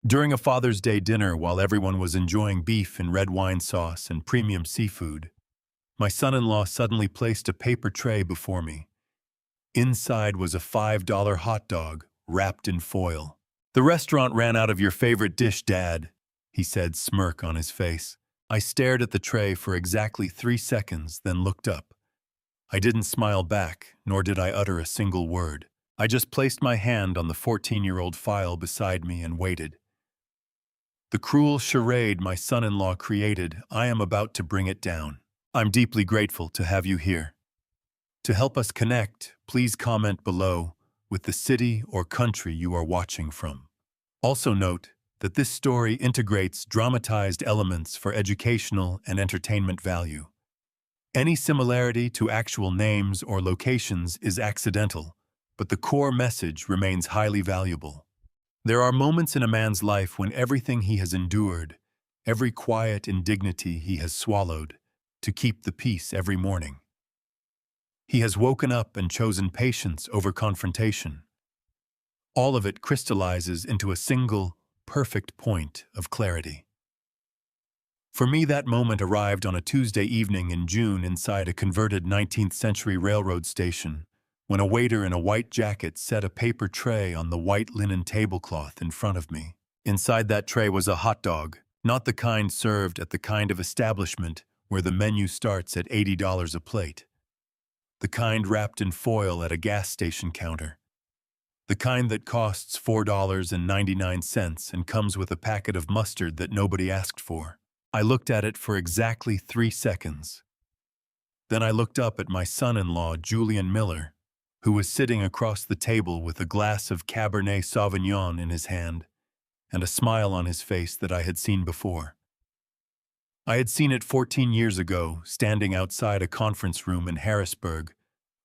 During a Father's Day dinner, while everyone was enjoying beef and red wine sauce and premium seafood, my son-in-law suddenly placed a paper tray before me. Inside was a $5 hot dog wrapped in foil. "The restaurant ran out of your favorite dish, Dad," he said, smirk on his face. I stared at the tray for exactly 3 seconds, then looked up. I didn't smile back, nor did I utter a single word. I just placed my hand on the 14-year-old file beside me and waited. The cruel charade my son-in-law created, I am about to bring it down. I'm deeply grateful to have you here. To help us connect, please comment below with the city or country you are watching from. Also note that this story integrates dramatized elements for educational and entertainment value. Any similarity to actual names or locations is accidental, but the core message remains highly valuable. There are moments in a man's life when everything he has endured, every quiet indignity he has swallowed, to keep the peace every morning. He has woken up and chosen patience over confrontation. All of it crystallizes into a single, perfect point of clarity. For me, that moment arrived on a Tuesday evening in June inside a converted 19th century railroad station, when a waiter in a white jacket set a paper tray on the white linen tablecloth in front of me. Inside that tray was a hot dog, not the kind served at the kind of establishment where the menu starts at $80 a plate. The kind wrapped in foil at a gas station counter. The kind that costs $4.99 and comes with a packet of mustard that nobody asked for. I looked at it for exactly 3 seconds. Then I looked up at my son-in-law, Julian Miller, who was sitting across the table with a glass of Cabernet Sauvignon in his hand and a smile on his face that I had seen before. I had seen it 14 years ago, standing outside a conference room in Harrisburg,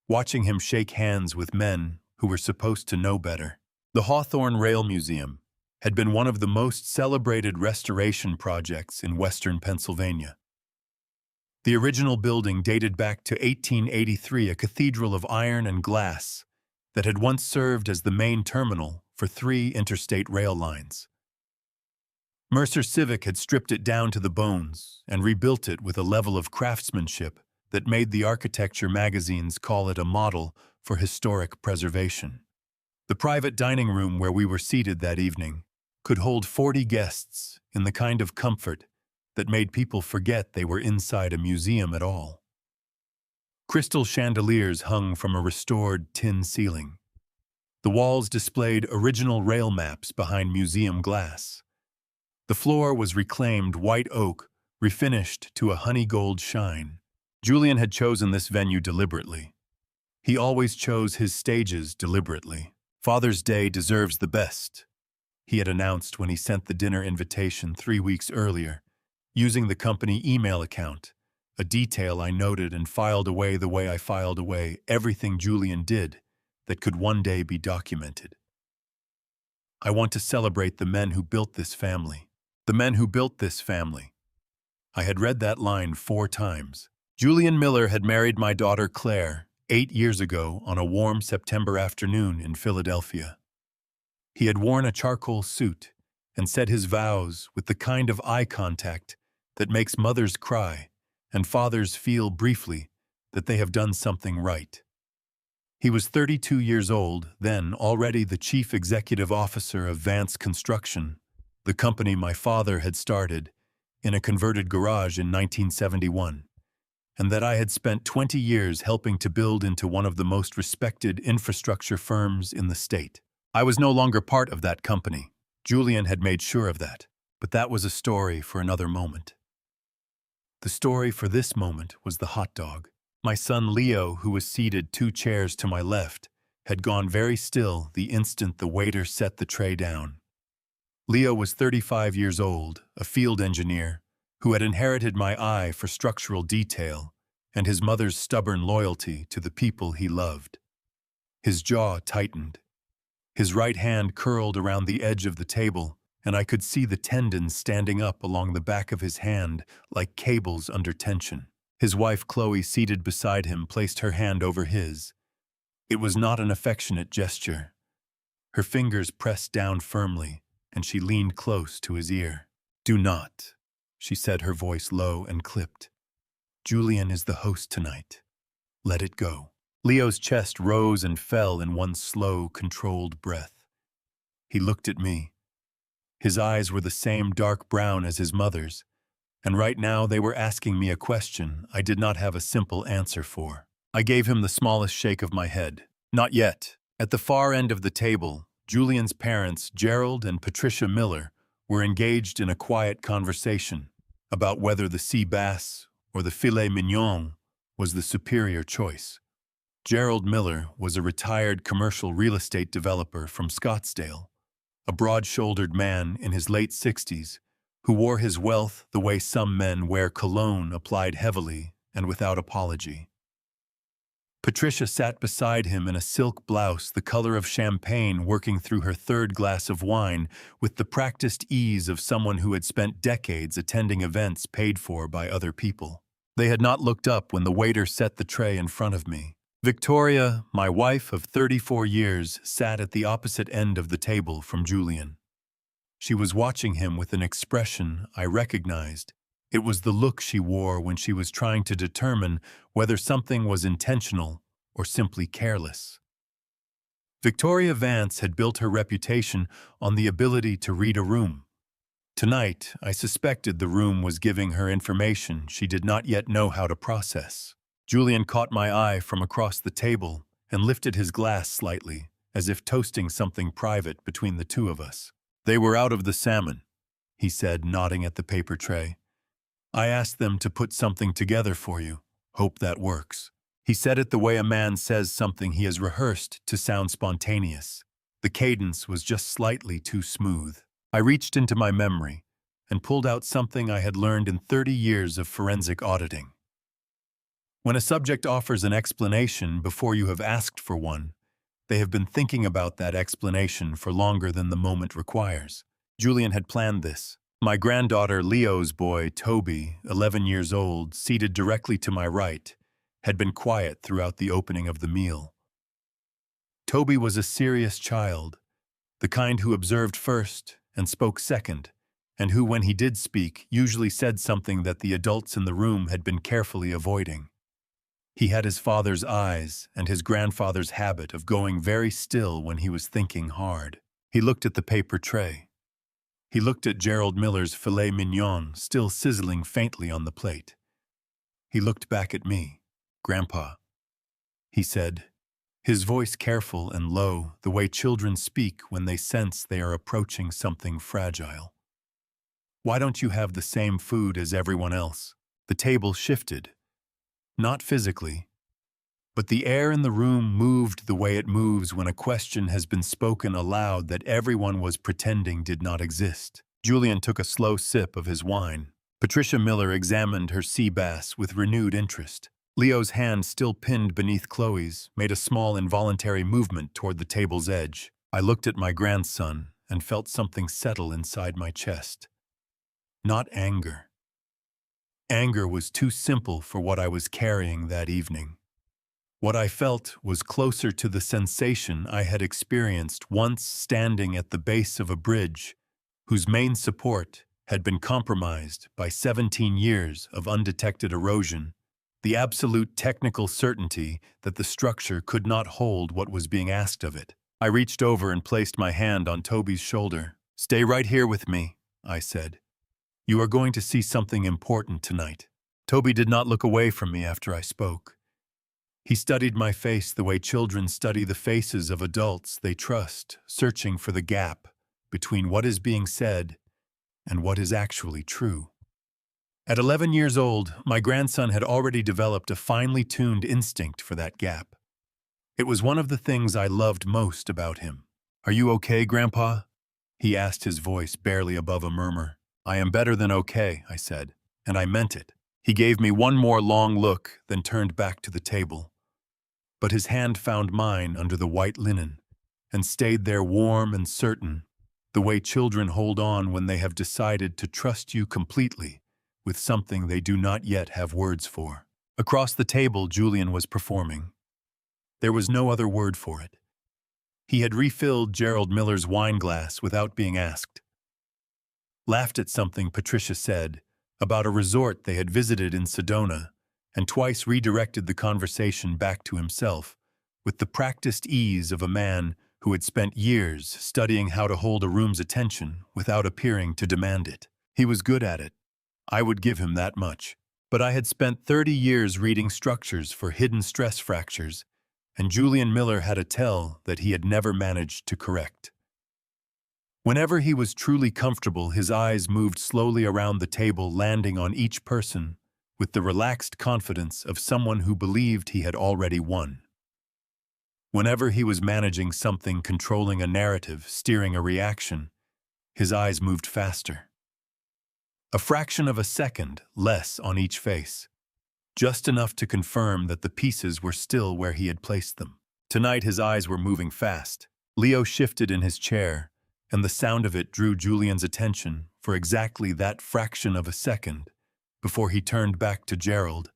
watching him shake hands with men who were supposed to know better. The Hawthorne Rail Museum had been one of the most celebrated restoration projects in western Pennsylvania. The original building dated back to 1883, a cathedral of iron and glass that had once served as the main terminal for 3 interstate rail lines. Mercer Civic had stripped it down to the bones and rebuilt it with a level of craftsmanship that made the architecture magazines call it a model for historic preservation. The private dining room where we were seated that evening could hold 40 guests in the kind of comfort that made people forget they were inside a museum at all. Crystal chandeliers hung from a restored tin ceiling. The walls displayed original rail maps behind museum glass. The floor was reclaimed white oak, refinished to a honey gold shine. Julian had chosen this venue deliberately. He always chose his stages deliberately. "Father's Day deserves the best," he had announced when he sent the dinner invitation 3 weeks earlier, using the company email account, a detail I noted and filed away the way I filed away everything Julian did that could one day be documented. "I want to celebrate the men who built this family. The men who built this family." I had read that line 4 times. Julian Miller had married my daughter Claire 8 years ago on a warm September afternoon in Philadelphia. He had worn a charcoal suit and said his vows with the kind of eye contact that makes mothers cry and fathers feel briefly that they have done something right. He was 32 years old, then already the chief executive officer of Vance Construction, the company my father had started in a converted garage in 1971, and that I had spent 20 years helping to build into one of the most respected infrastructure firms in the state. I was no longer part of that company. Julian had made sure of that, but that was a story for another moment. The story for this moment was the hot dog. My son Leo, who was seated 2 chairs to my left, had gone very still the instant the waiter set the tray down. Leo was 35 years old, a field engineer, who had inherited my eye for structural detail and his mother's stubborn loyalty to the people he loved. His jaw tightened. His right hand curled around the edge of the table, and I could see the tendons standing up along the back of his hand like cables under tension. His wife Chloe, seated beside him, placed her hand over his. It was not an affectionate gesture. Her fingers pressed down firmly, and she leaned close to his ear. "Do not," she said, her voice low and clipped. "Julian is the host tonight. Let it go." Leo's chest rose and fell in one slow, controlled breath. He looked at me. His eyes were the same dark brown as his mother's, and right now they were asking me a question I did not have a simple answer for. I gave him the smallest shake of my head. "Not yet." At the far end of the table, Julian's parents, Gerald and Patricia Miller, were engaged in a quiet conversation about whether the sea bass or the filet mignon was the superior choice. Gerald Miller was a retired commercial real estate developer from Scottsdale, a broad-shouldered man in his late 60s who wore his wealth the way some men wear cologne applied heavily and without apology. Patricia sat beside him in a silk blouse the color of champagne, working through her third glass of wine with the practiced ease of someone who had spent decades attending events paid for by other people. They had not looked up when the waiter set the tray in front of me. Victoria, my wife of 34 years, sat at the opposite end of the table from Julian. She was watching him with an expression I recognized. It was the look she wore when she was trying to determine whether something was intentional or simply careless. Victoria Vance had built her reputation on the ability to read a room. Tonight, I suspected the room was giving her information she did not yet know how to process. Julian caught my eye from across the table and lifted his glass slightly, as if toasting something private between the two of us. "They were out of the salmon," he said, nodding at the paper tray. "I asked them to put something together for you. Hope that works." He said it the way a man says something he has rehearsed to sound spontaneous. The cadence was just slightly too smooth. I reached into my memory and pulled out something I had learned in 30 years of forensic auditing. When a subject offers an explanation before you have asked for one, they have been thinking about that explanation for longer than the moment requires. Julian had planned this. My granddaughter Leo's boy, Toby, 11 years old, seated directly to my right, had been quiet throughout the opening of the meal. Toby was a serious child, the kind who observed first and spoke second, and who, when he did speak, usually said something that the adults in the room had been carefully avoiding. He had his father's eyes and his grandfather's habit of going very still when he was thinking hard. He looked at the paper tray. He looked at Gerald Miller's filet mignon still sizzling faintly on the plate. He looked back at me. "Grandpa," he said, his voice careful and low, the way children speak when they sense they are approaching something fragile. "Why don't you have the same food as everyone else?" The table shifted. Not physically, but the air in the room moved the way it moves when a question has been spoken aloud that everyone was pretending did not exist. Julian took a slow sip of his wine. Patricia Miller examined her sea bass with renewed interest. Leo's hand, still pinned beneath Chloe's, made a small involuntary movement toward the table's edge. I looked at my grandson and felt something settle inside my chest. Not anger. Anger was too simple for what I was carrying that evening. What I felt was closer to the sensation I had experienced once standing at the base of a bridge whose main support had been compromised by 17 years of undetected erosion, the absolute technical certainty that the structure could not hold what was being asked of it. I reached over and placed my hand on Toby's shoulder. "Stay right here with me," I said. "You are going to see something important tonight." Toby did not look away from me after I spoke. He studied my face the way children study the faces of adults they trust, searching for the gap between what is being said and what is actually true. At 11 years old, my grandson had already developed a finely tuned instinct for that gap. It was one of the things I loved most about him. "Are you okay, Grandpa?" he asked, his voice barely above a murmur. "I am better than okay," I said, and I meant it. He gave me one more long look, then turned back to the table. But his hand found mine under the white linen and stayed there warm and certain, the way children hold on when they have decided to trust you completely with something they do not yet have words for. Across the table, Julian was performing. There was no other word for it. He had refilled Gerald Miller's wine glass without being asked. laughed at something Patricia said about a resort they had visited in Sedona, and twice redirected the conversation back to himself, with the practiced ease of a man who had spent years studying how to hold a room's attention without appearing to demand it. He was good at it. I would give him that much. But I had spent 30 years reading structures for hidden stress fractures, and Julian Miller had a tell that he had never managed to correct. Whenever he was truly comfortable, his eyes moved slowly around the table, landing on each person with the relaxed confidence of someone who believed he had already won. Whenever he was managing something, controlling a narrative, steering a reaction, his eyes moved faster. A fraction of a second less on each face, just enough to confirm that the pieces were still where he had placed them. Tonight his eyes were moving fast. Leo shifted in his chair, and the sound of it drew Julian's attention for exactly that fraction of a second before he turned back to Gerald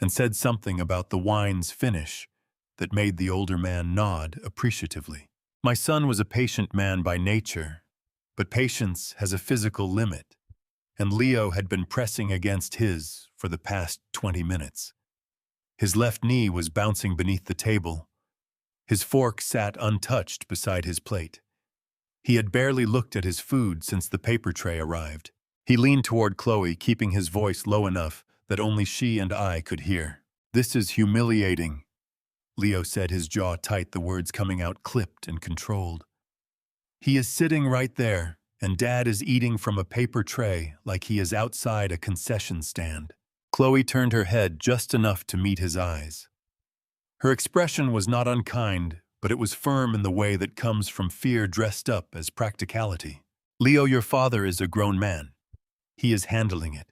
and said something about the wine's finish that made the older man nod appreciatively. My son was a patient man by nature, but patience has a physical limit, and Leo had been pressing against his for the past 20 minutes. His left knee was bouncing beneath the table. His fork sat untouched beside his plate. He had barely looked at his food since the paper tray arrived. He leaned toward Chloe, keeping his voice low enough that only she and I could hear. "This is humiliating," Leo said, his jaw tight, the words coming out clipped and controlled. "He is sitting right there, and Dad is eating from a paper tray like he is outside a concession stand." Chloe turned her head just enough to meet his eyes. Her expression was not unkind, but it was firm in the way that comes from fear dressed up as practicality. "Leo, your father is a grown man. He is handling it.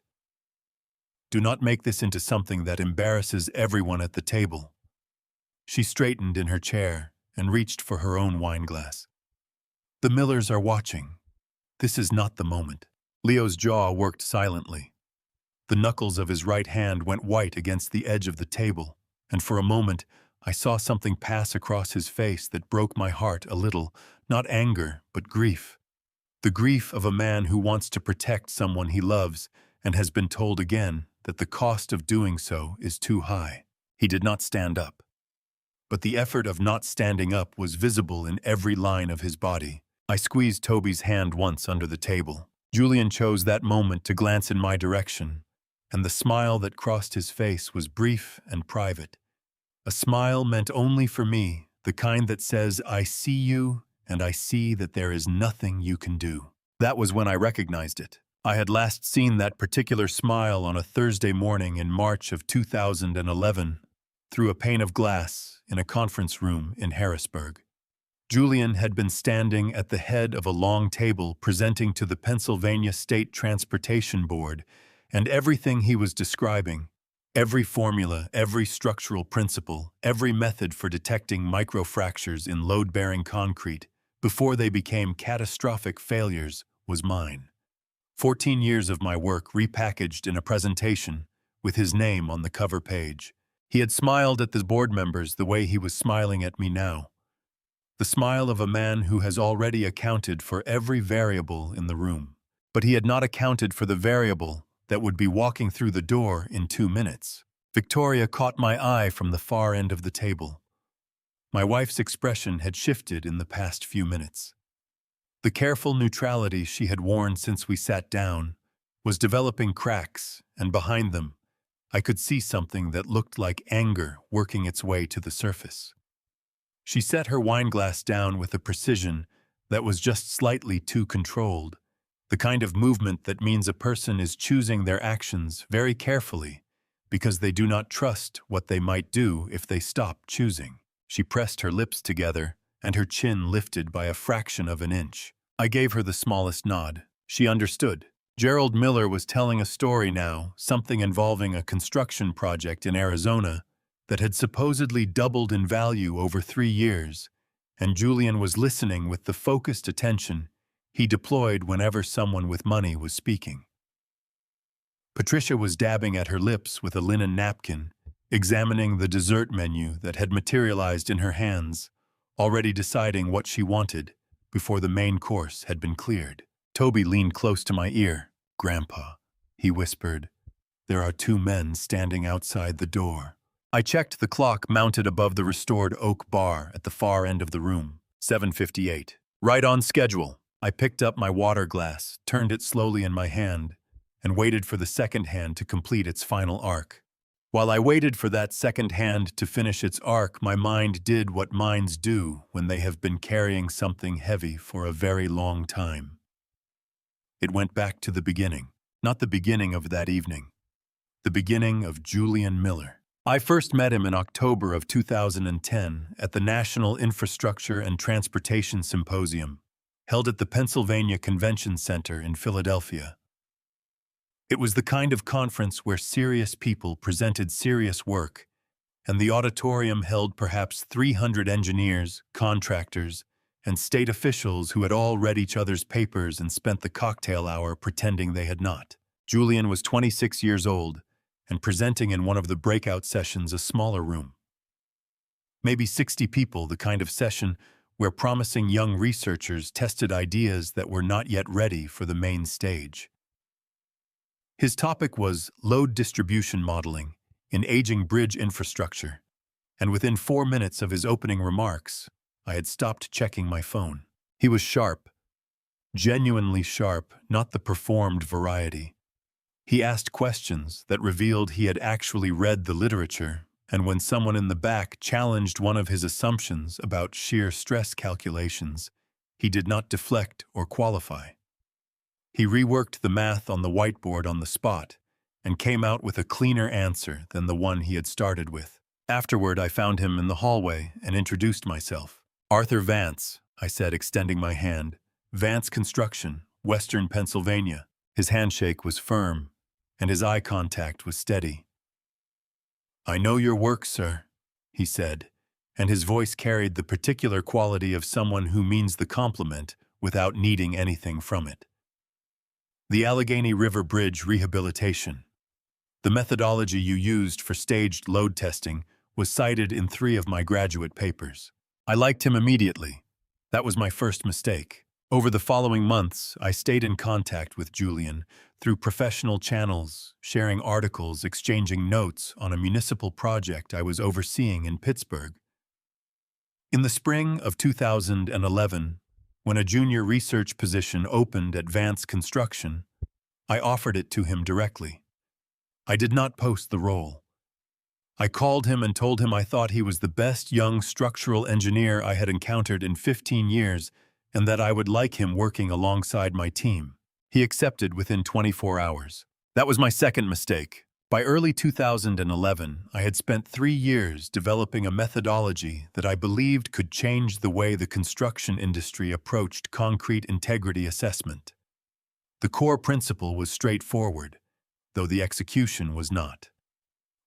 Do not make this into something that embarrasses everyone at the table." She straightened in her chair and reached for her own wineglass. "The Millers are watching. This is not the moment." Leo's jaw worked silently. The knuckles of his right hand went white against the edge of the table, and for a moment I saw something pass across his face that broke my heart a little, not anger, but grief. The grief of a man who wants to protect someone he loves and has been told again that the cost of doing so is too high. He did not stand up. But the effort of not standing up was visible in every line of his body. I squeezed Toby's hand once under the table. Julian chose that moment to glance in my direction, and the smile that crossed his face was brief and private. A smile meant only for me, the kind that says, "I see you, and I see that there is nothing you can do." That was when I recognized it. I had last seen that particular smile on a Thursday morning in March of 2011, through a pane of glass in a conference room in Harrisburg. Julian had been standing at the head of a long table presenting to the Pennsylvania State Transportation Board, and everything he was describing, every formula, every structural principle, every method for detecting microfractures in load-bearing concrete before they became catastrophic failures, was mine. 14 years of my work repackaged in a presentation with his name on the cover page. He had smiled at the board members the way he was smiling at me now. The smile of a man who has already accounted for every variable in the room. But he had not accounted for the variable that would be walking through the door in 2 minutes. Victoria caught my eye from the far end of the table. My wife's expression had shifted in the past few minutes. The careful neutrality she had worn since we sat down was developing cracks, and behind them, I could see something that looked like anger working its way to the surface. She set her wineglass down with a precision that was just slightly too controlled, the kind of movement that means a person is choosing their actions very carefully because they do not trust what they might do if they stop choosing. She pressed her lips together, and her chin lifted by a fraction of an inch. I gave her the smallest nod. She understood. Gerald Miller was telling a story now, something involving a construction project in Arizona that had supposedly doubled in value over 3 years, and Julian was listening with the focused attention he deployed whenever someone with money was speaking. Patricia was dabbing at her lips with a linen napkin, examining the dessert menu that had materialized in her hands, already deciding what she wanted before the main course had been cleared. Toby leaned close to my ear. "Grandpa," he whispered, "there are two men standing outside the door." I checked the clock mounted above the restored oak bar at the far end of the room. 7:58. Right on schedule. I picked up my water glass, turned it slowly in my hand, and waited for the second hand to complete its final arc. While I waited for that second hand to finish its arc, my mind did what minds do when they have been carrying something heavy for a very long time. It went back to the beginning. Not the beginning of that evening. The beginning of Julian Miller. I first met him in October of 2010 at the National Infrastructure and Transportation Symposium, held at the Pennsylvania Convention Center in Philadelphia. It was the kind of conference where serious people presented serious work, and the auditorium held perhaps 300 engineers, contractors, and state officials who had all read each other's papers and spent the cocktail hour pretending they had not. Julian was 26 years old, and presenting in one of the breakout sessions, a smaller room. Maybe 60 people, the kind of session where promising young researchers tested ideas that were not yet ready for the main stage. His topic was load distribution modeling in aging bridge infrastructure, and within 4 minutes of his opening remarks, I had stopped checking my phone. He was sharp, genuinely sharp, not the performed variety. He asked questions that revealed he had actually read the literature, and when someone in the back challenged one of his assumptions about shear stress calculations, he did not deflect or qualify. He reworked the math on the whiteboard on the spot and came out with a cleaner answer than the one he had started with. Afterward, I found him in the hallway and introduced myself. "Arthur Vance," I said, extending my hand. "Vance Construction, Western Pennsylvania." His handshake was firm, and his eye contact was steady. "I know your work, sir," he said, and his voice carried the particular quality of someone who means the compliment without needing anything from it. "The Allegheny River Bridge rehabilitation. The methodology you used for staged load testing was cited in 3 of my graduate papers." I liked him immediately. That was my first mistake. Over the following months, I stayed in contact with Julian through professional channels, sharing articles, exchanging notes on a municipal project I was overseeing in Pittsburgh. In the spring of 2011, when a junior research position opened at Vance Construction, I offered it to him directly. I did not post the role. I called him and told him I thought he was the best young structural engineer I had encountered in 15 years and that I would like him working alongside my team. He accepted within 24 hours. That was my second mistake. By early 2011, I had spent 3 years developing a methodology that I believed could change the way the construction industry approached concrete integrity assessment. The core principle was straightforward, though the execution was not.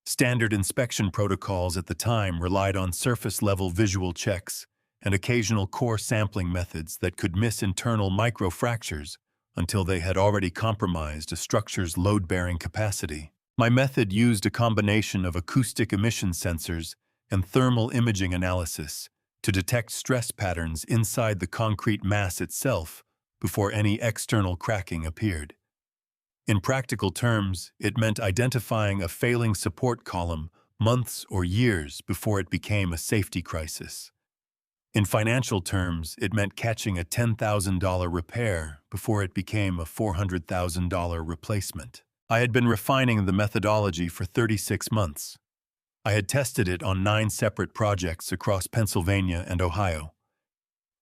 Standard inspection protocols at the time relied on surface-level visual checks and occasional core sampling methods that could miss internal microfractures until they had already compromised a structure's load-bearing capacity. My method used a combination of acoustic emission sensors and thermal imaging analysis to detect stress patterns inside the concrete mass itself before any external cracking appeared. In practical terms, it meant identifying a failing support column months or years before it became a safety crisis. In financial terms, it meant catching a $10,000 repair before it became a $400,000 replacement. I had been refining the methodology for 36 months. I had tested it on 9 separate projects across Pennsylvania and Ohio.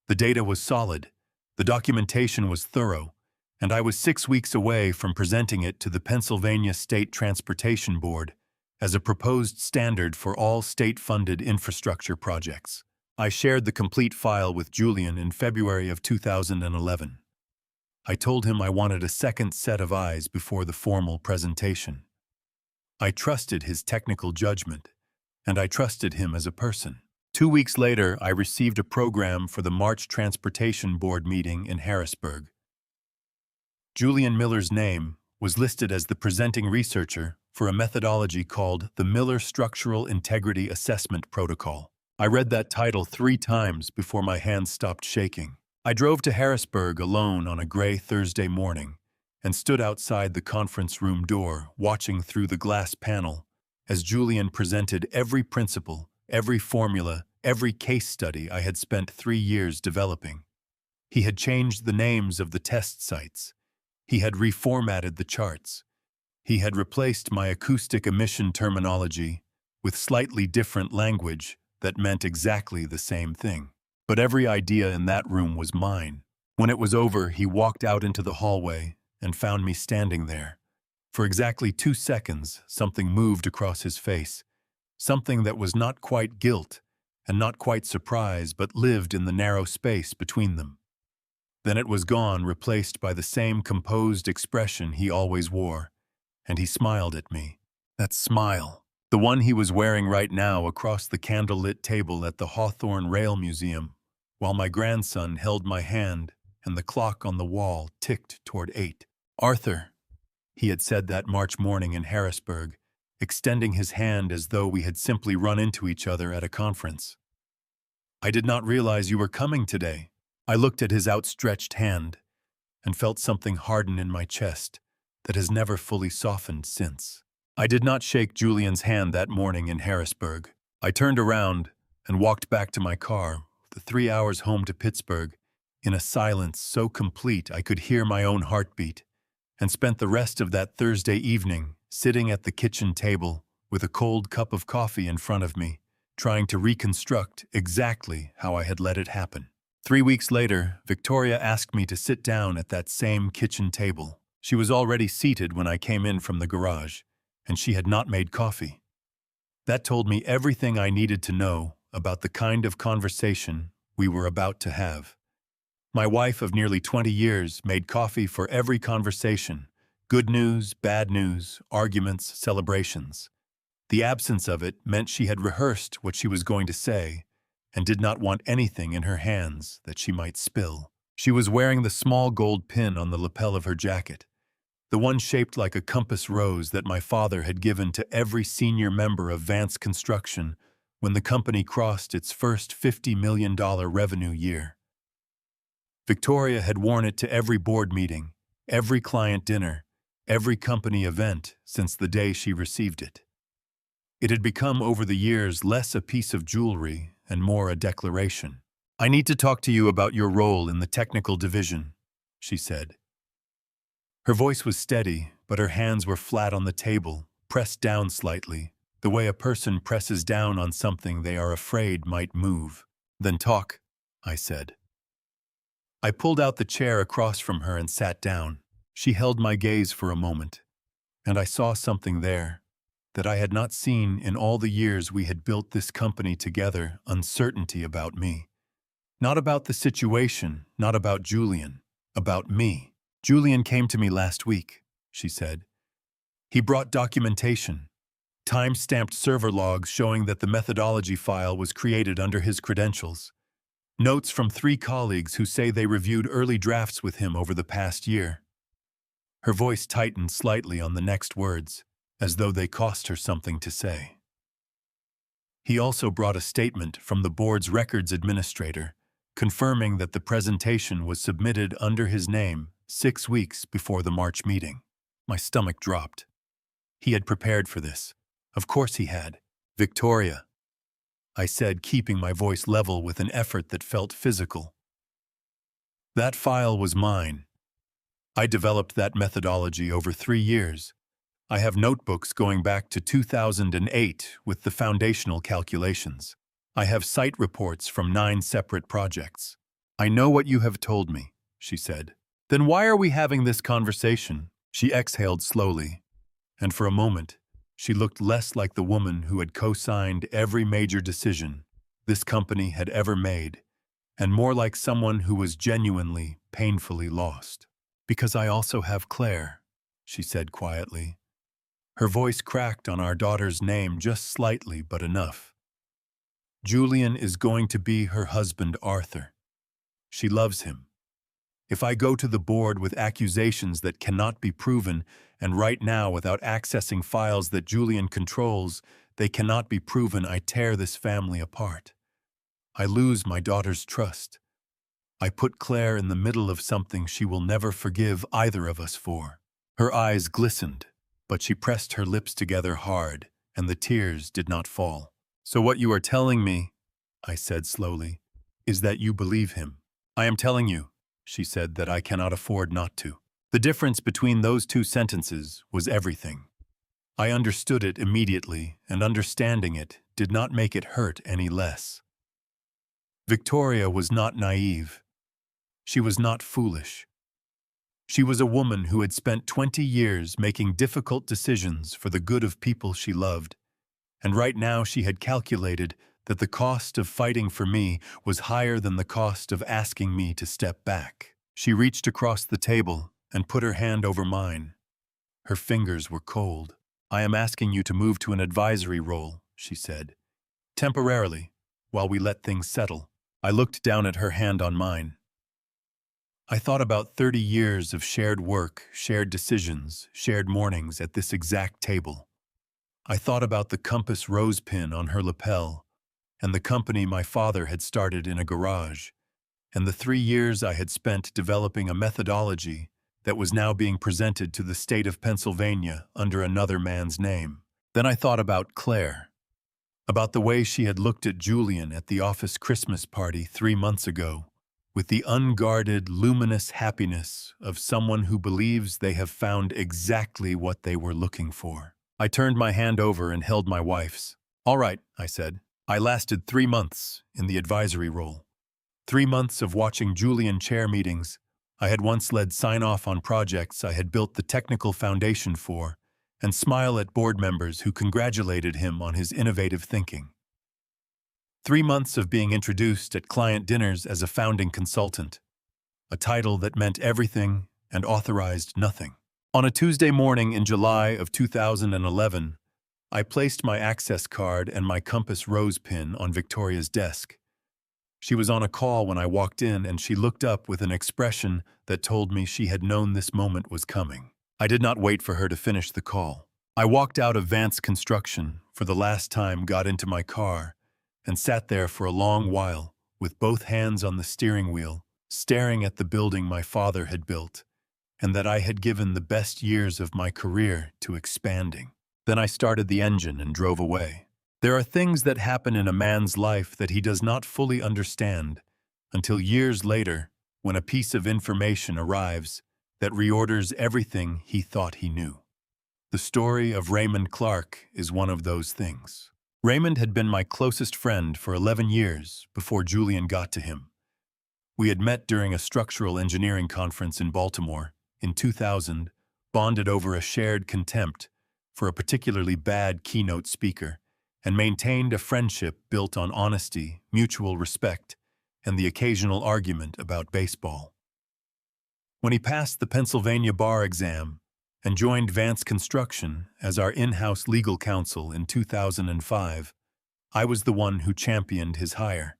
The data was solid, the documentation was thorough, and I was 6 weeks away from presenting it to the Pennsylvania State Transportation Board as a proposed standard for all state-funded infrastructure projects. I shared the complete file with Julian in February of 2011. I told him I wanted a second set of eyes before the formal presentation. I trusted his technical judgment, and I trusted him as a person. 2 weeks later, I received a program for the March Transportation Board meeting in Harrisburg. Julian Miller's name was listed as the presenting researcher for a methodology called the Miller Structural Integrity Assessment Protocol. I read that title 3 times before my hands stopped shaking. I drove to Harrisburg alone on a gray Thursday morning and stood outside the conference room door, watching through the glass panel as Julian presented every principle, every formula, every case study I had spent 3 years developing. He had changed the names of the test sites. He had reformatted the charts. He had replaced my acoustic emission terminology with slightly different language that meant exactly the same thing. But every idea in that room was mine. When it was over, he walked out into the hallway and found me standing there. For exactly 2 seconds, something moved across his face, something that was not quite guilt and not quite surprise, but lived in the narrow space between them. Then it was gone, replaced by the same composed expression he always wore, and he smiled at me. That smile, the one he was wearing right now across the candlelit table at the Hawthorne Rail Museum, while my grandson held my hand and the clock on the wall ticked toward 8. "Arthur," he had said that March morning in Harrisburg, extending his hand as though we had simply run into each other at a conference. "I did not realize you were coming today." I looked at his outstretched hand and felt something harden in my chest that has never fully softened since. I did not shake Julian's hand that morning in Harrisburg. I turned around and walked back to my car, the 3 hours home to Pittsburgh, in a silence so complete I could hear my own heartbeat, and spent the rest of that Thursday evening sitting at the kitchen table with a cold cup of coffee in front of me, trying to reconstruct exactly how I had let it happen. 3 weeks later, Victoria asked me to sit down at that same kitchen table. She was already seated when I came in from the garage, and she had not made coffee. That told me everything I needed to know about the kind of conversation we were about to have. My wife of nearly 20 years made coffee for every conversation: good news, bad news, arguments, celebrations. The absence of it meant she had rehearsed what she was going to say and did not want anything in her hands that she might spill. She was wearing the small gold pin on the lapel of her jacket, the one shaped like a compass rose that my father had given to every senior member of Vance Construction when the company crossed its first $50 million revenue year. Victoria had worn it to every board meeting, every client dinner, every company event since the day she received it. It had become over the years less a piece of jewelry and more a declaration. "I need to talk to you about your role in the technical division," she said. Her voice was steady, but her hands were flat on the table, pressed down slightly, the way a person presses down on something they are afraid might move. "Then talk," I said. I pulled out the chair across from her and sat down. She held my gaze for a moment, and I saw something there that I had not seen in all the years we had built this company together: uncertainty about me. Not about the situation, not about Julian, about me. "Julian came to me last week," she said. "He brought documentation, time-stamped server logs showing that the methodology file was created under his credentials. Notes from 3 colleagues who say they reviewed early drafts with him over the past year." Her voice tightened slightly on the next words, as though they cost her something to say. "He also brought a statement from the board's records administrator, confirming that the presentation was submitted under his name 6 weeks before the March meeting." My stomach dropped. He had prepared for this. Of course he had. "Victoria," I said, keeping my voice level with an effort that felt physical. "That file was mine. I developed that methodology over 3 years. I have notebooks going back to 2008 with the foundational calculations. I have site reports from 9 separate projects." "I know what you have told me," she said. "Then why are we having this conversation?" She exhaled slowly, and for a moment, she looked less like the woman who had co-signed every major decision this company had ever made, and more like someone who was genuinely, painfully lost. "Because I also have Claire," she said quietly. Her voice cracked on our daughter's name just slightly, but enough. "Julian is going to be her husband, Arthur. She loves him. If I go to the board with accusations that cannot be proven, and right now without accessing files that Julian controls, they cannot be proven, I tear this family apart. I lose my daughter's trust. I put Claire in the middle of something she will never forgive either of us for. Her eyes glistened, but she pressed her lips together hard, and the tears did not fall. "So what you are telling me," I said slowly, "is that you believe him." "I am telling you," she said, "that I cannot afford not to." The difference between those two sentences was everything. I understood it immediately, and understanding it did not make it hurt any less. Victoria was not naive. She was not foolish. She was a woman who had spent 20 years making difficult decisions for the good of people she loved, and right now she had calculated that the cost of fighting for me was higher than the cost of asking me to step back. She reached across the table and put her hand over mine. Her fingers were cold. "I am asking you to move to an advisory role," she said. "Temporarily, while we let things settle." I looked down at her hand on mine. I thought about 30 years of shared work, shared decisions, shared mornings at this exact table. I thought about the compass rose pin on her lapel, and the company my father had started in a garage, and the 3 years I had spent developing a methodology that was now being presented to the state of Pennsylvania under another man's name. Then I thought about Claire, about the way she had looked at Julian at the office Christmas party 3 months ago, with the unguarded, luminous happiness of someone who believes they have found exactly what they were looking for. I turned my hand over and held my wife's. "All right," I said. I lasted 3 months in the advisory role. 3 months of watching Julian chair meetings. I had once led sign-off on projects I had built the technical foundation for, and smile at board members who congratulated him on his innovative thinking. 3 months of being introduced at client dinners as a founding consultant, a title that meant everything and authorized nothing. On a Tuesday morning in July of 2011, I placed my access card and my compass rose pin on Victoria's desk. She was on a call when I walked in, and she looked up with an expression that told me she had known this moment was coming. I did not wait for her to finish the call. I walked out of Vance Construction for the last time, got into my car, and sat there for a long while, with both hands on the steering wheel, staring at the building my father had built, and that I had given the best years of my career to expanding. Then I started the engine and drove away. There are things that happen in a man's life that he does not fully understand until years later, when a piece of information arrives that reorders everything he thought he knew. The story of Raymond Clark is one of those things. Raymond had been my closest friend for 11 years before Julian got to him. We had met during a structural engineering conference in Baltimore in 2000, bonded over a shared contempt for a particularly bad keynote speaker, and maintained a friendship built on honesty, mutual respect, and the occasional argument about baseball. When he passed the Pennsylvania bar exam and joined Vance Construction as our in-house legal counsel in 2005, I was the one who championed his hire.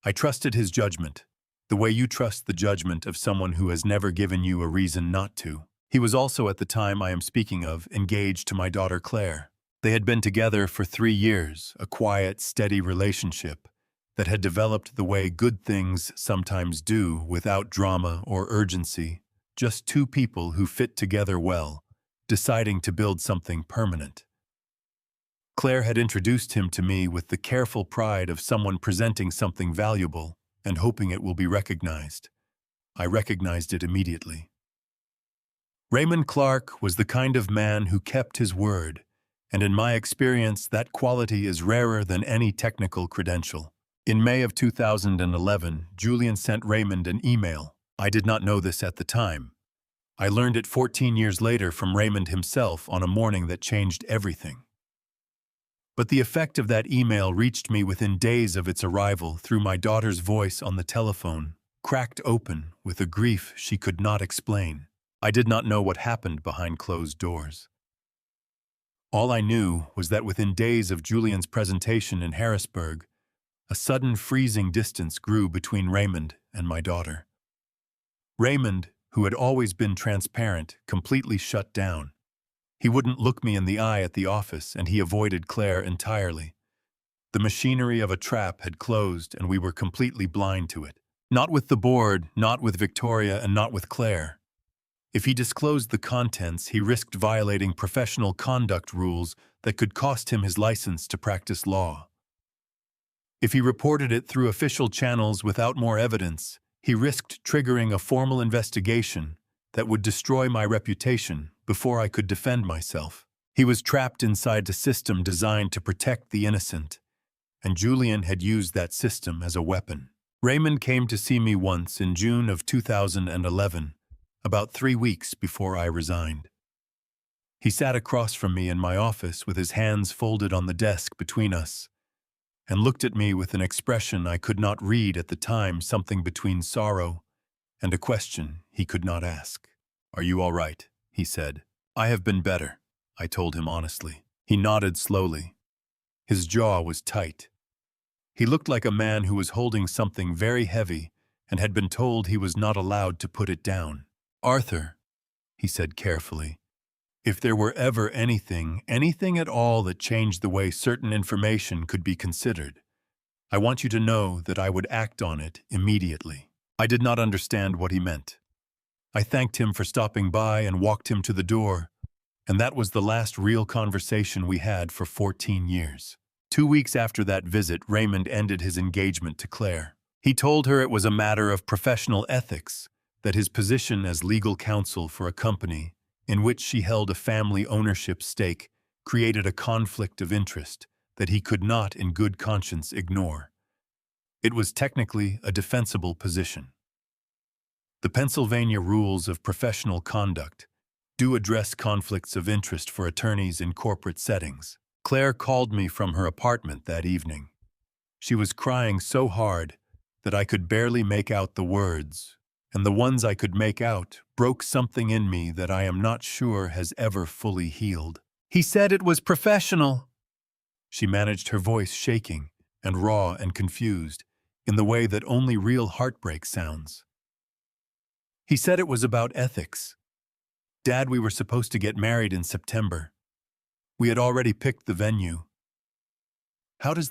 I trusted his judgment, the way you trust the judgment of someone who has never given you a reason not to. He was also, at the time I am speaking of, engaged to my daughter Claire. They had been together for 3 years, a quiet, steady relationship that had developed the way good things sometimes do, without drama or urgency, just two people who fit together well, deciding to build something permanent. Claire had introduced him to me with the careful pride of someone presenting something valuable and hoping it will be recognized. I recognized it immediately. Raymond Clark was the kind of man who kept his word, and in my experience, that quality is rarer than any technical credential. In May of 2011, Julian sent Raymond an email. I did not know this at the time. I learned it 14 years later from Raymond himself on a morning that changed everything. But the effect of that email reached me within days of its arrival through my daughter's voice on the telephone, cracked open with a grief she could not explain. I did not know what happened behind closed doors. All I knew was that within days of Julian's presentation in Harrisburg, a sudden freezing distance grew between Raymond and my daughter. Raymond, who had always been transparent, completely shut down. He wouldn't look me in the eye at the office, and he avoided Claire entirely. The machinery of a trap had closed, and we were completely blind to it. Not with the board, not with Victoria, and not with Claire. If he disclosed the contents, he risked violating professional conduct rules that could cost him his license to practice law. If he reported it through official channels without more evidence, he risked triggering a formal investigation that would destroy my reputation before I could defend myself. He was trapped inside a system designed to protect the innocent, and Julian had used that system as a weapon. Raymond came to see me once in June of 2011, about 3 weeks before I resigned. He sat across from me in my office with his hands folded on the desk between us, and looked at me with an expression I could not read at the time, something between sorrow and a question he could not ask. "Are you all right?" he said. "I have been better," I told him honestly. He nodded slowly. His jaw was tight. He looked like a man who was holding something very heavy and had been told he was not allowed to put it down. "Arthur," he said carefully, "if there were ever anything at all that changed the way certain information could be considered, I want you to know that I would act on it immediately." I did not understand what he meant. I thanked him for stopping by and walked him to the door, and that was the last real conversation we had for 14 years. 2 weeks after that visit, Raymond ended his engagement to Claire. He told her it was a matter of professional ethics, that his position as legal counsel for a company in which she held a family ownership stake created a conflict of interest that he could not in good conscience ignore. It was technically a defensible position. The Pennsylvania rules of professional conduct do address conflicts of interest for attorneys in corporate settings. Claire called me from her apartment that evening. She was crying so hard that I could barely make out the words, and the ones I could make out broke something in me that I am not sure has ever fully healed. "He said it was professional." She managed, her voice shaking and raw and confused, in the way that only real heartbreak sounds. "He said it was about ethics. Dad, we were supposed to get married in September. We had already picked the venue. How does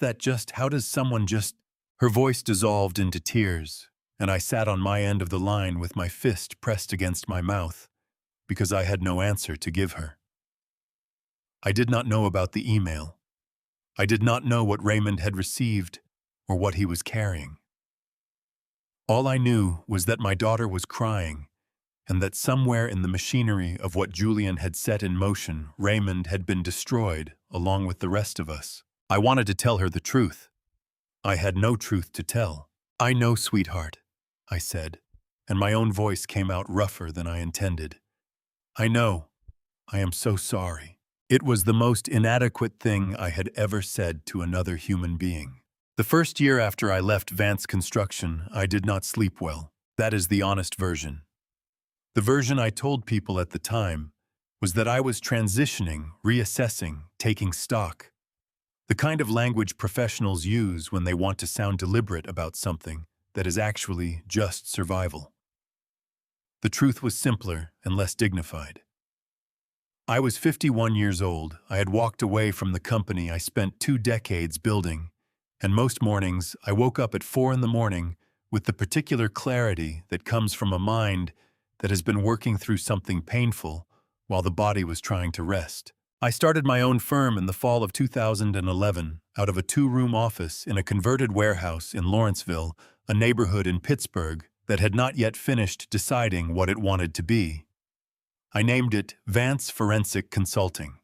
someone just—" Her voice dissolved into tears, and I sat on my end of the line with my fist pressed against my mouth, because I had no answer to give her. I did not know about the email. I did not know what Raymond had received or what he was carrying. All I knew was that my daughter was crying, and that somewhere in the machinery of what Julian had set in motion, Raymond had been destroyed along with the rest of us. I wanted to tell her the truth. I had no truth to tell. "I know, sweetheart," I said, and my own voice came out rougher than I intended. "I know. I am so sorry." It was the most inadequate thing I had ever said to another human being. The first year after I left Vance Construction, I did not sleep well. That is the honest version. The version I told people at the time was that I was transitioning, reassessing, taking stock. The kind of language professionals use when they want to sound deliberate about something that is actually just survival. The truth was simpler and less dignified. I was 51 years old. I had walked away from the company I spent 2 decades building, and most mornings I woke up at 4 a.m. with the particular clarity that comes from a mind that has been working through something painful while the body was trying to rest. I started my own firm in the fall of 2011 out of a 2-room office in a converted warehouse in Lawrenceville, a neighborhood in Pittsburgh that had not yet finished deciding what it wanted to be. I named it Vance Forensic Consulting.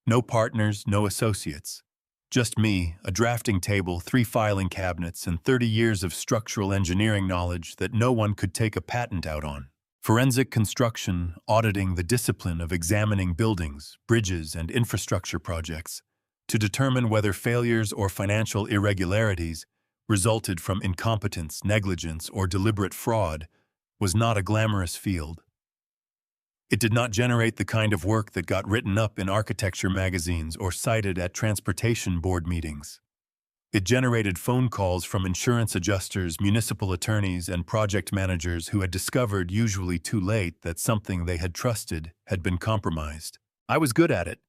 No partners, no associates. Just me, a drafting table, 3 filing cabinets, and 30 years of structural engineering knowledge that no one could take a patent out on. Forensic construction, auditing the discipline of examining buildings, bridges, and infrastructure projects to determine whether failures or financial irregularities resulted from incompetence, negligence, or deliberate fraud, was not a glamorous field. It did not generate the kind of work that got written up in architecture magazines or cited at transportation board meetings. It generated phone calls from insurance adjusters, municipal attorneys, and project managers who had discovered, usually too late, that something they had trusted had been compromised. I was good at it.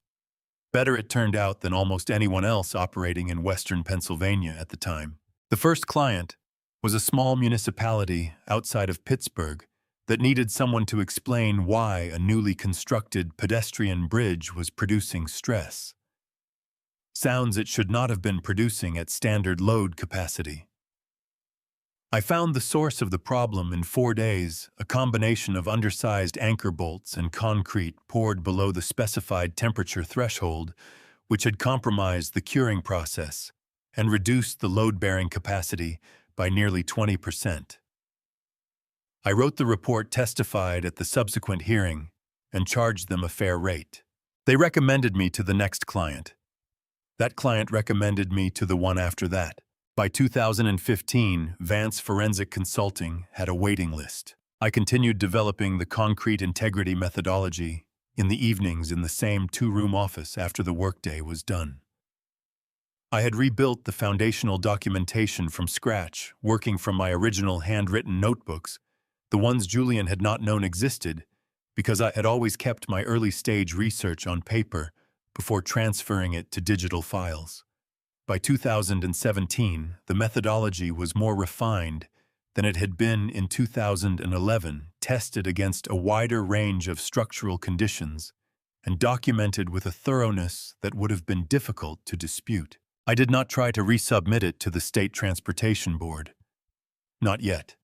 Better, it turned out, than almost anyone else operating in Western Pennsylvania at the time. The first client was a small municipality outside of Pittsburgh that needed someone to explain why a newly constructed pedestrian bridge was producing stress. Sounds it should not have been producing at standard load capacity. I found the source of the problem in 4 days, a combination of undersized anchor bolts and concrete poured below the specified temperature threshold, which had compromised the curing process and reduced the load-bearing capacity by nearly 20%. I wrote the report, testified at the subsequent hearing, and charged them a fair rate. They recommended me to the next client. That client recommended me to the one after that. By 2015, Vance Forensic Consulting had a waiting list. I continued developing the concrete integrity methodology in the evenings in the same 2-room office after the workday was done. I had rebuilt the foundational documentation from scratch, working from my original handwritten notebooks, the ones Julian had not known existed, because I had always kept my early-stage research on paper before transferring it to digital files. By 2017, the methodology was more refined than it had been in 2011, tested against a wider range of structural conditions, and documented with a thoroughness that would have been difficult to dispute. I did not try to resubmit it to the State Transportation Board. Not yet.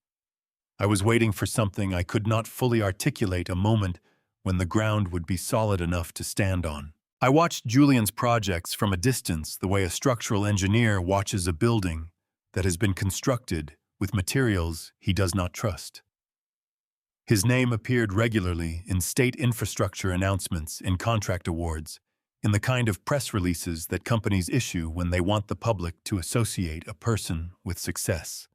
I was waiting for something I could not fully articulate, a moment when the ground would be solid enough to stand on. I watched Julian's projects from a distance, the way a structural engineer watches a building that has been constructed with materials he does not trust. His name appeared regularly in state infrastructure announcements, in contract awards, in the kind of press releases that companies issue when they want the public to associate a person with success.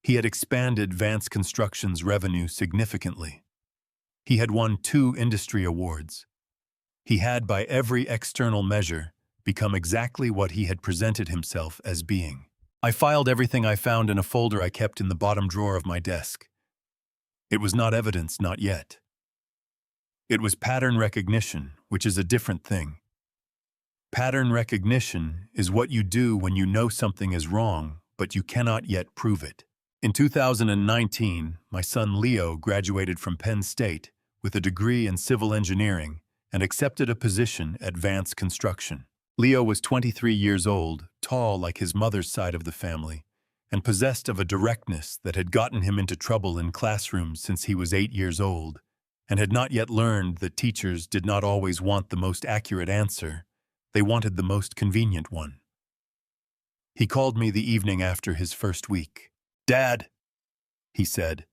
He had expanded Vance Construction's revenue significantly. He had won 2 industry awards. He had, by every external measure, become exactly what he had presented himself as being. I filed everything I found in a folder I kept in the bottom drawer of my desk. It was not evidence, not yet. It was pattern recognition, which is a different thing. Pattern recognition is what you do when you know something is wrong, but you cannot yet prove it. In 2019, my son Leo graduated from Penn State with a degree in civil engineering and accepted a position at Vance Construction. Leo was 23 years old, tall like his mother's side of the family, and possessed of a directness that had gotten him into trouble in classrooms since he was 8 years old, and had not yet learned that teachers did not always want the most accurate answer, they wanted the most convenient one. He called me the evening after his first week. "Dad," he said,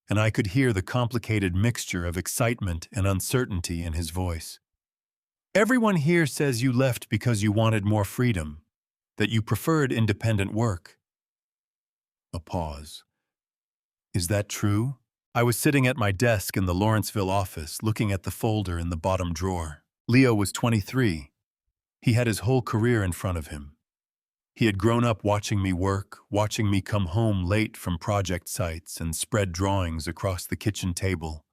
and I could hear the complicated mixture of excitement and uncertainty in his voice. "Everyone here says you left because you wanted more freedom, that you preferred independent work." A pause. "Is that true?" I was sitting at my desk in the Lawrenceville office, looking at the folder in the bottom drawer. Leo was 23. He had his whole career in front of him. He had grown up watching me work, watching me come home late from project sites and spread drawings across the kitchen table.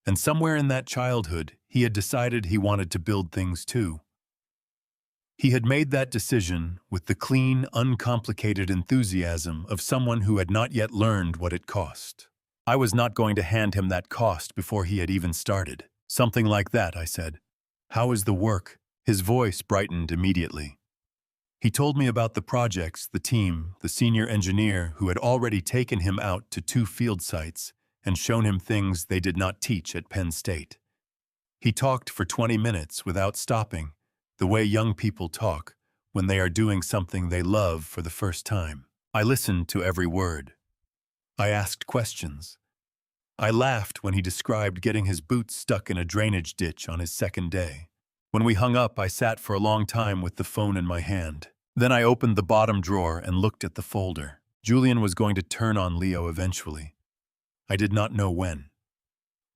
And somewhere in that childhood, he had decided he wanted to build things too. He had made that decision with the clean, uncomplicated enthusiasm of someone who had not yet learned what it cost. I was not going to hand him that cost before he had even started. "Something like that," I said. "How is the work?" His voice brightened immediately. He told me about the projects, the team, the senior engineer who had already taken him out to 2 field sites and shown him things they did not teach at Penn State. He talked for 20 minutes without stopping, the way young people talk when they are doing something they love for the first time. I listened to every word. I asked questions. I laughed when he described getting his boots stuck in a drainage ditch on his second day. When we hung up, I sat for a long time with the phone in my hand. Then I opened the bottom drawer and looked at the folder. Julian was going to turn on Leo eventually. I did not know when.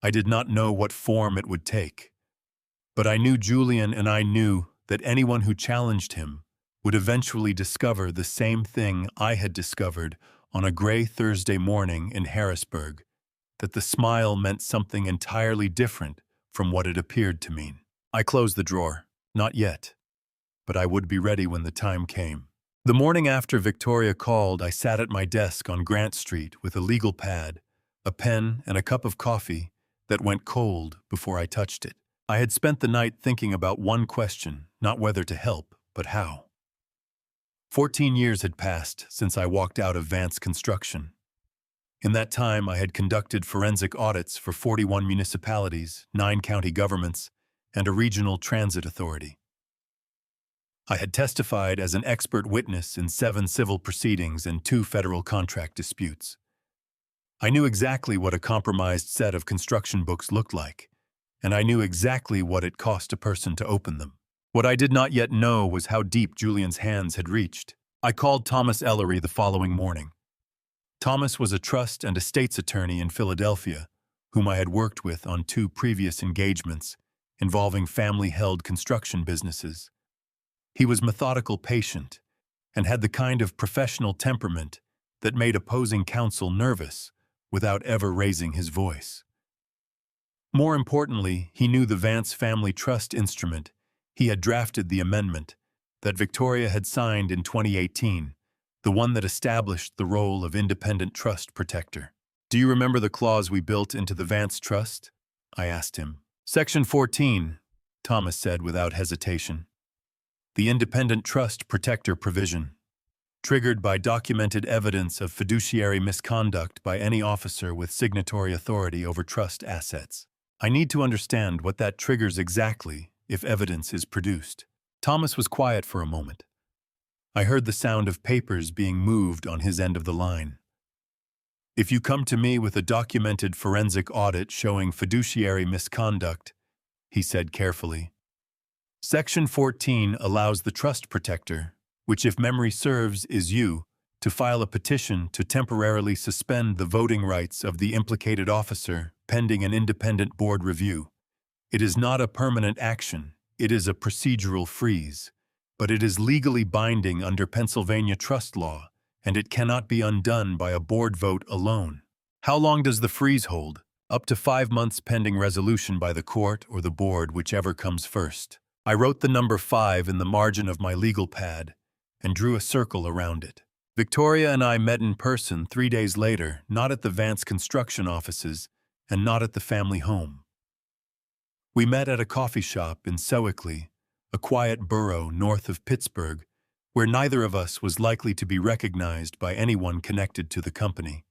I did not know what form it would take. But I knew Julian, and I knew that anyone who challenged him would eventually discover the same thing I had discovered on a gray Thursday morning in Harrisburg, that the smile meant something entirely different from what it appeared to mean. I closed the drawer. Not yet. But I would be ready when the time came. The morning after Victoria called, I sat at my desk on Grant Street with a legal pad, a pen, and a cup of coffee that went cold before I touched it. I had spent the night thinking about one question, not whether to help, but how. 14 years had passed since I walked out of Vance Construction. In that time, I had conducted forensic audits for 41 municipalities, 9 county governments, and a regional transit authority. I had testified as an expert witness in 7 civil proceedings and 2 federal contract disputes. I knew exactly what a compromised set of construction books looked like, and I knew exactly what it cost a person to open them. What I did not yet know was how deep Julian's hands had reached. I called Thomas Ellery the following morning. Thomas was a trust and estates attorney in Philadelphia, whom I had worked with on 2 previous engagements involving family-held construction businesses. He was methodical, patient, and had the kind of professional temperament that made opposing counsel nervous without ever raising his voice. More importantly, he knew the Vance family trust instrument. He had drafted the amendment that Victoria had signed in 2018, the one that established the role of independent trust protector. "Do you remember the clause we built into the Vance Trust?" I asked him. "Section 14, Thomas said without hesitation. "The independent trust protector provision. Triggered by documented evidence of fiduciary misconduct by any officer with signatory authority over trust assets. I need to understand what that triggers exactly if evidence is produced." Thomas was quiet for a moment. I heard the sound of papers being moved on his end of the line. "If you come to me with a documented forensic audit showing fiduciary misconduct," he said carefully, "Section 14 allows the trust protector, which if memory serves is you, to file a petition to temporarily suspend the voting rights of the implicated officer pending an independent board review. It is not a permanent action, it is a procedural freeze, but it is legally binding under Pennsylvania trust law, and it cannot be undone by a board vote alone." "How long does the freeze hold?" "Up to 5 months pending resolution by the court or the board, whichever comes first." I wrote the number 5 in the margin of my legal pad and drew a circle around it. Victoria and I met in person 3 days later, not at the Vance Construction offices and not at the family home. We met at a coffee shop in Sewickley, a quiet borough north of Pittsburgh, where neither of us was likely to be recognized by anyone connected to the company.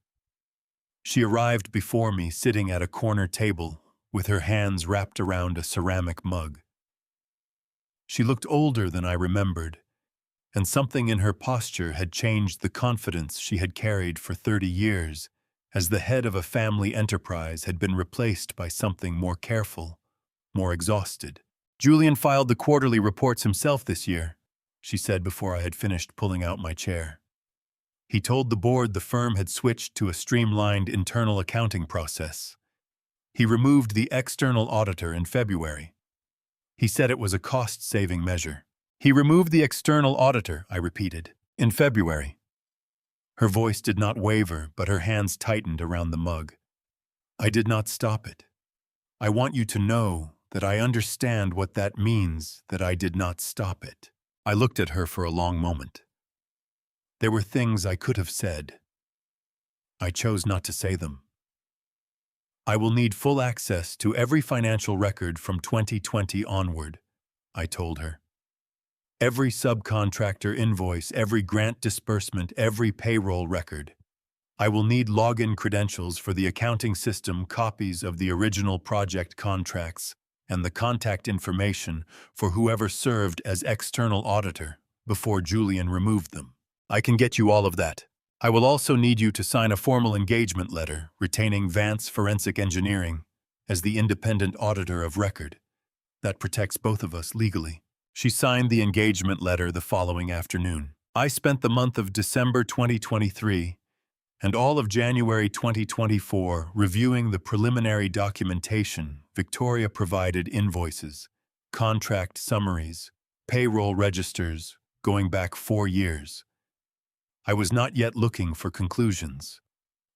She arrived before me sitting at a corner table with her hands wrapped around a ceramic mug. She looked older than I remembered, and something in her posture had changed the confidence she had carried for 30 years, as the head of a family enterprise had been replaced by something more careful, more exhausted. "Julian filed the quarterly reports himself this year," she said before I had finished pulling out my chair. "He told the board the firm had switched to a streamlined internal accounting process. He removed the external auditor in February. He said it was a cost-saving measure." "He removed the external auditor," I repeated, "in February." Her voice did not waver, but her hands tightened around the mug. "I did not stop it. I want you to know that I understand what that means, that I did not stop it." I looked at her for a long moment. There were things I could have said. I chose not to say them. "I will need full access to every financial record from 2020 onward," I told her. "Every subcontractor invoice, every grant disbursement, every payroll record. I will need login credentials for the accounting system, copies of the original project contracts, and the contact information for whoever served as external auditor before Julian removed them. I can get you all of that. I will also need you to sign a formal engagement letter retaining Vance Forensic Engineering as the independent auditor of record. That protects both of us legally." She signed the engagement letter the following afternoon. I spent the month of December 2023 and all of January 2024 reviewing the preliminary documentation Victoria provided: invoices, contract summaries, payroll registers going back 4 years. I was not yet looking for conclusions.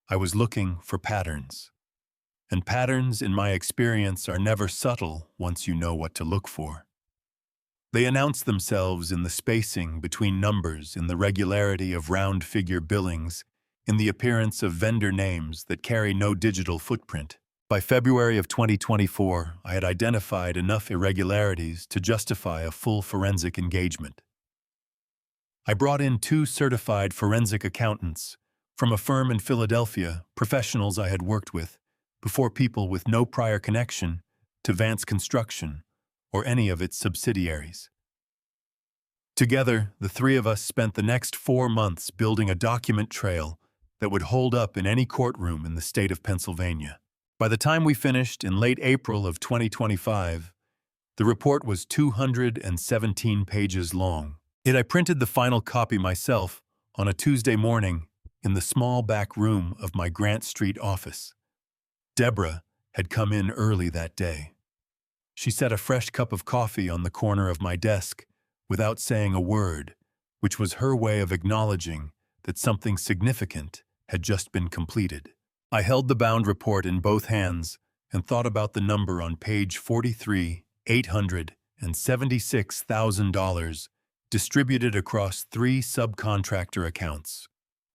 I was looking for patterns. And patterns, in my experience, are never subtle once you know what to look for. They announce themselves in the spacing between numbers, in the regularity of round-figure billings, in the appearance of vendor names that carry no digital footprint. By February of 2024, I had identified enough irregularities to justify a full forensic engagement. I brought in 2 certified forensic accountants from a firm in Philadelphia, professionals I had worked with, before people with no prior connection to Vance Construction or any of its subsidiaries. Together, the 3 of us spent the next 4 months building a document trail that would hold up in any courtroom in the state of Pennsylvania. By the time we finished in late April of 2025, the report was 217 pages long. I printed the final copy myself on a Tuesday morning in the small back room of my Grant Street office. Deborah had come in early that day. She set a fresh cup of coffee on the corner of my desk without saying a word, which was her way of acknowledging that something significant had just been completed. I held the bound report in both hands and thought about the number on page 43, $876,000, distributed across 3 subcontractor accounts.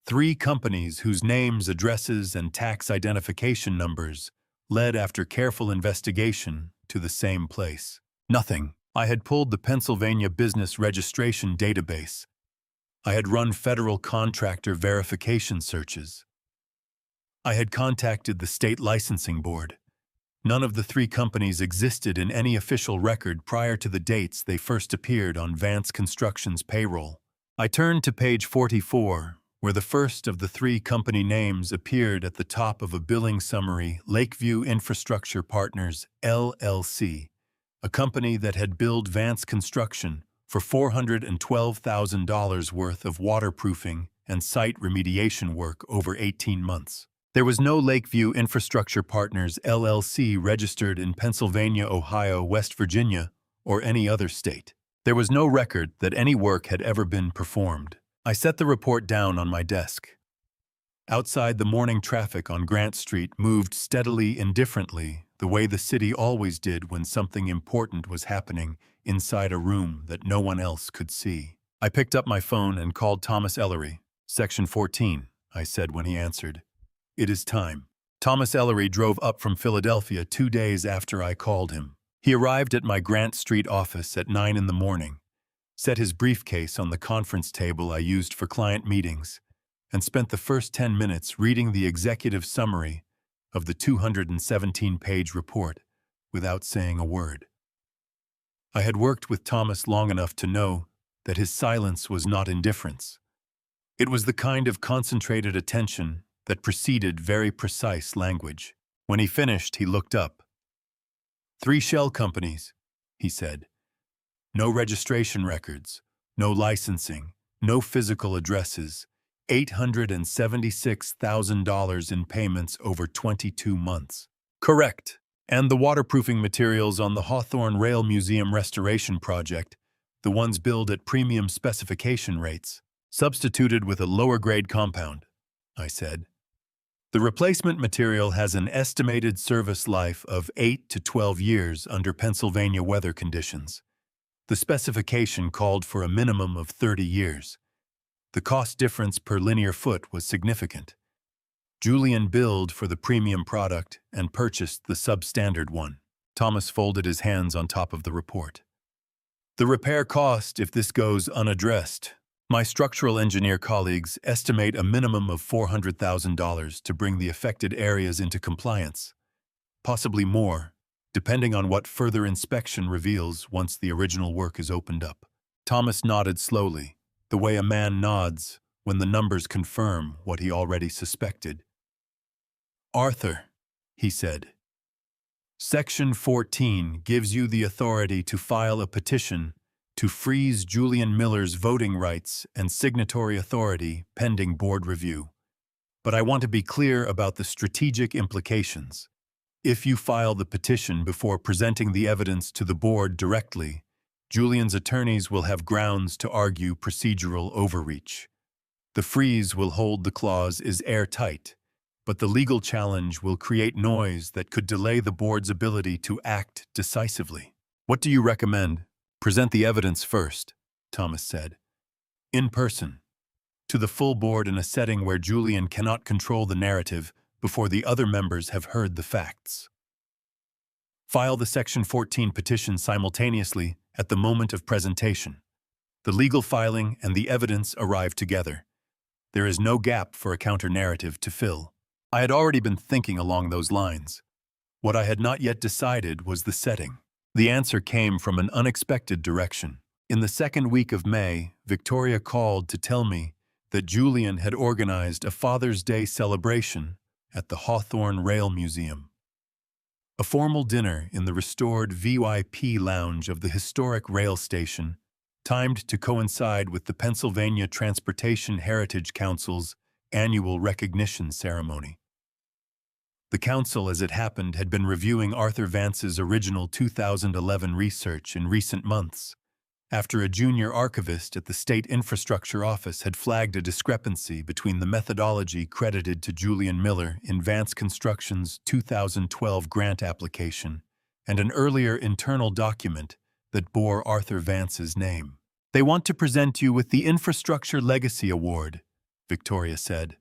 3 companies whose names, addresses, and tax identification numbers led after careful investigation to the same place. Nothing. I had pulled the Pennsylvania Business Registration Database. I had run federal contractor verification searches. I had contacted the state licensing board. None of the 3 companies existed in any official record prior to the dates they first appeared on Vance Construction's payroll. I turned to page 44, where the first of the 3 company names appeared at the top of a billing summary: Lakeview Infrastructure Partners, LLC, a company that had billed Vance Construction for $412,000 worth of waterproofing and site remediation work over 18 months. There was no Lakeview Infrastructure Partners, LLC registered in Pennsylvania, Ohio, West Virginia, or any other state. There was no record that any work had ever been performed. I set the report down on my desk. Outside, the morning traffic on Grant Street moved steadily, indifferently, the way the city always did when something important was happening inside a room that no one else could see. I picked up my phone and called Thomas Ellery. "Section 14, I said when he answered. "It is time." Thomas Ellery drove up from Philadelphia 2 days after I called him. He arrived at my Grant Street office at 9 in the morning, set his briefcase on the conference table I used for client meetings, and spent the first 10 minutes reading the executive summary of the 217-page report without saying a word. I had worked with Thomas long enough to know that his silence was not indifference. It was the kind of concentrated attention that preceded very precise language. When he finished, he looked up. 3 shell companies, he said. No registration records, no licensing, no physical addresses, $876,000 in payments over 22 months. Correct. And the waterproofing materials on the Hawthorne Rail Museum restoration project, the ones billed at premium specification rates, substituted with a lower-grade compound, I said. The replacement material has an estimated service life of 8 to 12 years under Pennsylvania weather conditions. The specification called for a minimum of 30 years. The cost difference per linear foot was significant. Julian billed for the premium product and purchased the substandard one. Thomas folded his hands on top of the report. The repair cost, if this goes unaddressed. My structural engineer colleagues estimate a minimum of $400,000 to bring the affected areas into compliance, possibly more, depending on what further inspection reveals once the original work is opened up. Thomas nodded slowly, the way a man nods when the numbers confirm what he already suspected. "Arthur," he said, "Section 14 gives you the authority to file a petition to freeze Julian Miller's voting rights and signatory authority pending board review. But I want to be clear about the strategic implications. If you file the petition before presenting the evidence to the board directly, Julian's attorneys will have grounds to argue procedural overreach. The freeze will hold the clause is airtight, but the legal challenge will create noise that could delay the board's ability to act decisively. What do you recommend?" Present the evidence first, Thomas said. In person. To the full board in a setting where Julian cannot control the narrative before the other members have heard the facts. File the Section 14 petition simultaneously at the moment of presentation. The legal filing and the evidence arrive together. There is no gap for a counter-narrative to fill. I had already been thinking along those lines. What I had not yet decided was the setting. The answer came from an unexpected direction. In the second week of May, Victoria called to tell me that Julian had organized a Father's Day celebration at the Hawthorne Rail Museum. A formal dinner in the restored VIP lounge of the historic rail station, timed to coincide with the Pennsylvania Transportation Heritage Council's annual recognition ceremony. The council, as it happened, had been reviewing Arthur Vance's original 2011 research in recent months, after a junior archivist at the State Infrastructure Office had flagged a discrepancy between the methodology credited to Julian Miller in Vance Construction's 2012 grant application and an earlier internal document that bore Arthur Vance's name. They want to present you with the Infrastructure Legacy Award, Victoria said.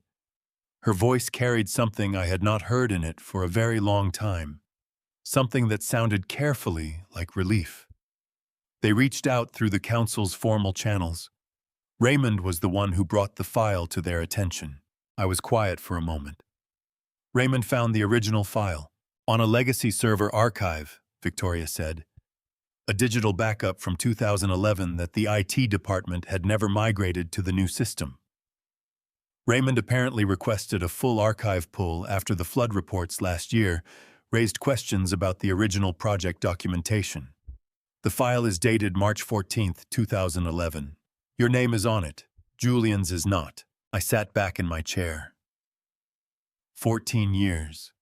Her voice carried something I had not heard in it for a very long time, something that sounded carefully like relief. They reached out through the council's formal channels. Raymond was the one who brought the file to their attention. I was quiet for a moment. Raymond found the original file. On a legacy server archive, Victoria said. A digital backup from 2011 that the IT department had never migrated to the new system. Raymond apparently requested a full archive pull after the flood reports last year raised questions about the original project documentation. The file is dated March 14, 2011. Your name is on it. Julian's is not. I sat back in my chair. 14 years.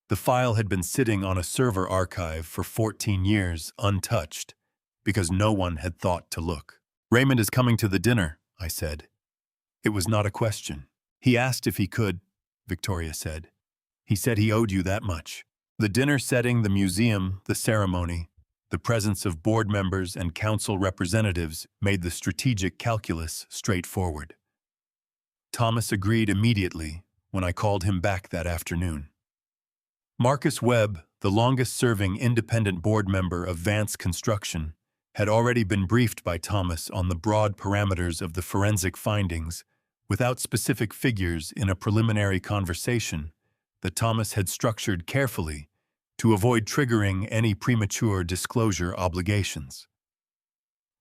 The file had been sitting on a server archive for 14 years, untouched, because no one had thought to look. Raymond is coming to the dinner, I said. It was not a question. He asked if he could, Victoria said. He said he owed you that much. The dinner setting, the museum, the ceremony, the presence of board members and council representatives made the strategic calculus straightforward. Thomas agreed immediately when I called him back that afternoon. Marcus Webb, the longest-serving independent board member of Vance Construction, had already been briefed by Thomas on the broad parameters of the forensic findings, without specific figures, in a preliminary conversation that Thomas had structured carefully to avoid triggering any premature disclosure obligations.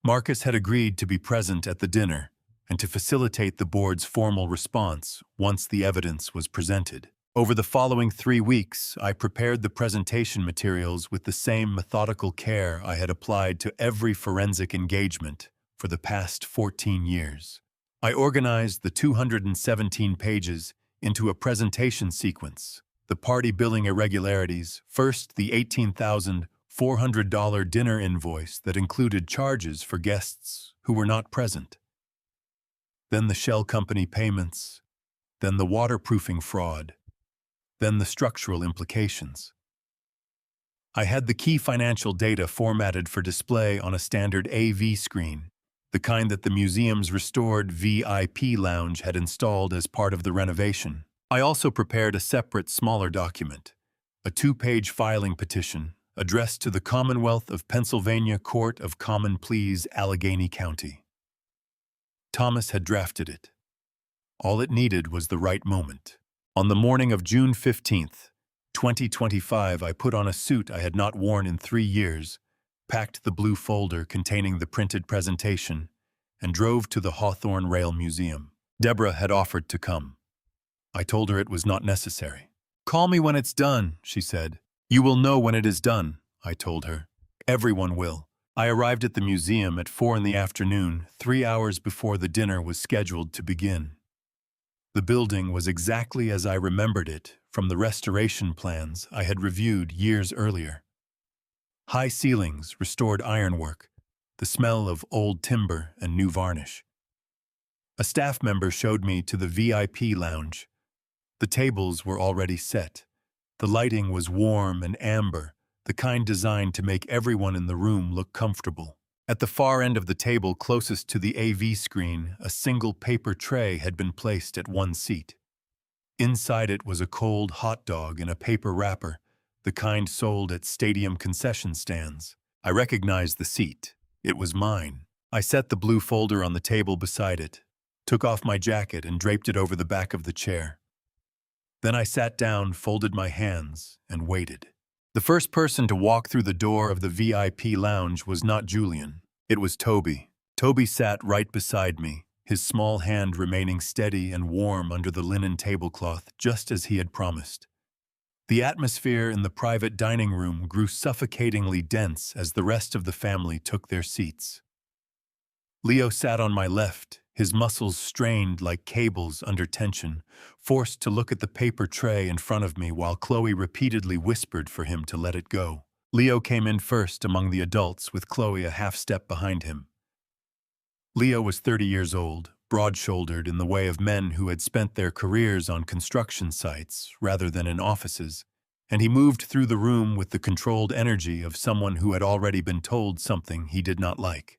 Marcus had agreed to be present at the dinner and to facilitate the board's formal response once the evidence was presented. Over the following 3 weeks, I prepared the presentation materials with the same methodical care I had applied to every forensic engagement for the past 14 years. I organized the 217 pages into a presentation sequence. The party billing irregularities, first the $18,400 dinner invoice that included charges for guests who were not present. Then the shell company payments, then the waterproofing fraud, then the structural implications. I had the key financial data formatted for display on a standard AV screen, the kind that the museum's restored VIP lounge had installed as part of the renovation. I also prepared a separate, smaller document, a 2-page filing petition addressed to the Commonwealth of Pennsylvania Court of Common Pleas, Allegheny County. Thomas had drafted it. All it needed was the right moment. On the morning of June 15, 2025, I put on a suit I had not worn in 3 years, packed the blue folder containing the printed presentation, and drove to the Hawthorne Rail Museum. Deborah had offered to come. I told her it was not necessary. Call me when it's done, she said. You will know when it is done, I told her. Everyone will. I arrived at the museum at 4 in the afternoon, 3 hours before the dinner was scheduled to begin. The building was exactly as I remembered it from the restoration plans I had reviewed years earlier. High ceilings, restored ironwork, the smell of old timber and new varnish. A staff member showed me to the VIP lounge. The tables were already set. The lighting was warm and amber, the kind designed to make everyone in the room look comfortable. At the far end of the table closest to the AV screen, a single paper tray had been placed at one seat. Inside it was a cold hot dog in a paper wrapper, the kind sold at stadium concession stands. I recognized the seat. It was mine. I set the blue folder on the table beside it, took off my jacket and draped it over the back of the chair. Then I sat down, folded my hands, and waited. The first person to walk through the door of the VIP lounge was not Julian. It was Toby. Toby sat right beside me, his small hand remaining steady and warm under the linen tablecloth, just as he had promised. The atmosphere in the private dining room grew suffocatingly dense as the rest of the family took their seats. Leo sat on my left, his muscles strained like cables under tension, forced to look at the paper tray in front of me while Chloe repeatedly whispered for him to let it go. Leo came in first among the adults, with Chloe a half step behind him. Leo was 30 years old, broad-shouldered in the way of men who had spent their careers on construction sites rather than in offices, and he moved through the room with the controlled energy of someone who had already been told something he did not like.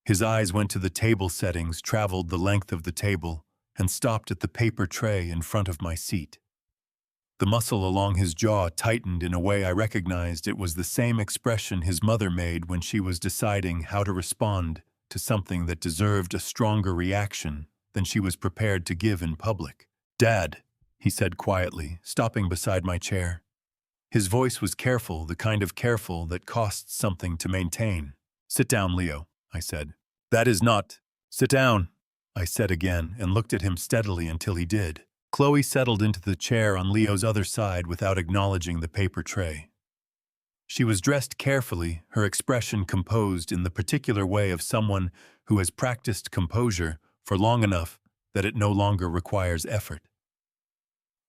His eyes went to the table settings, traveled the length of the table, and stopped at the paper tray in front of my seat. The muscle along his jaw tightened in a way I recognized. It was the same expression his mother made when she was deciding how to respond to something that deserved a stronger reaction than she was prepared to give in public. "Dad," he said quietly, stopping beside my chair. His voice was careful, the kind of careful that costs something to maintain. "Sit down, Leo," I said. "That is not—" "Sit down," I said again, and looked at him steadily until he did. Chloe settled into the chair on Leo's other side without acknowledging the paper tray. She was dressed carefully, her expression composed in the particular way of someone who has practiced composure for long enough that it no longer requires effort.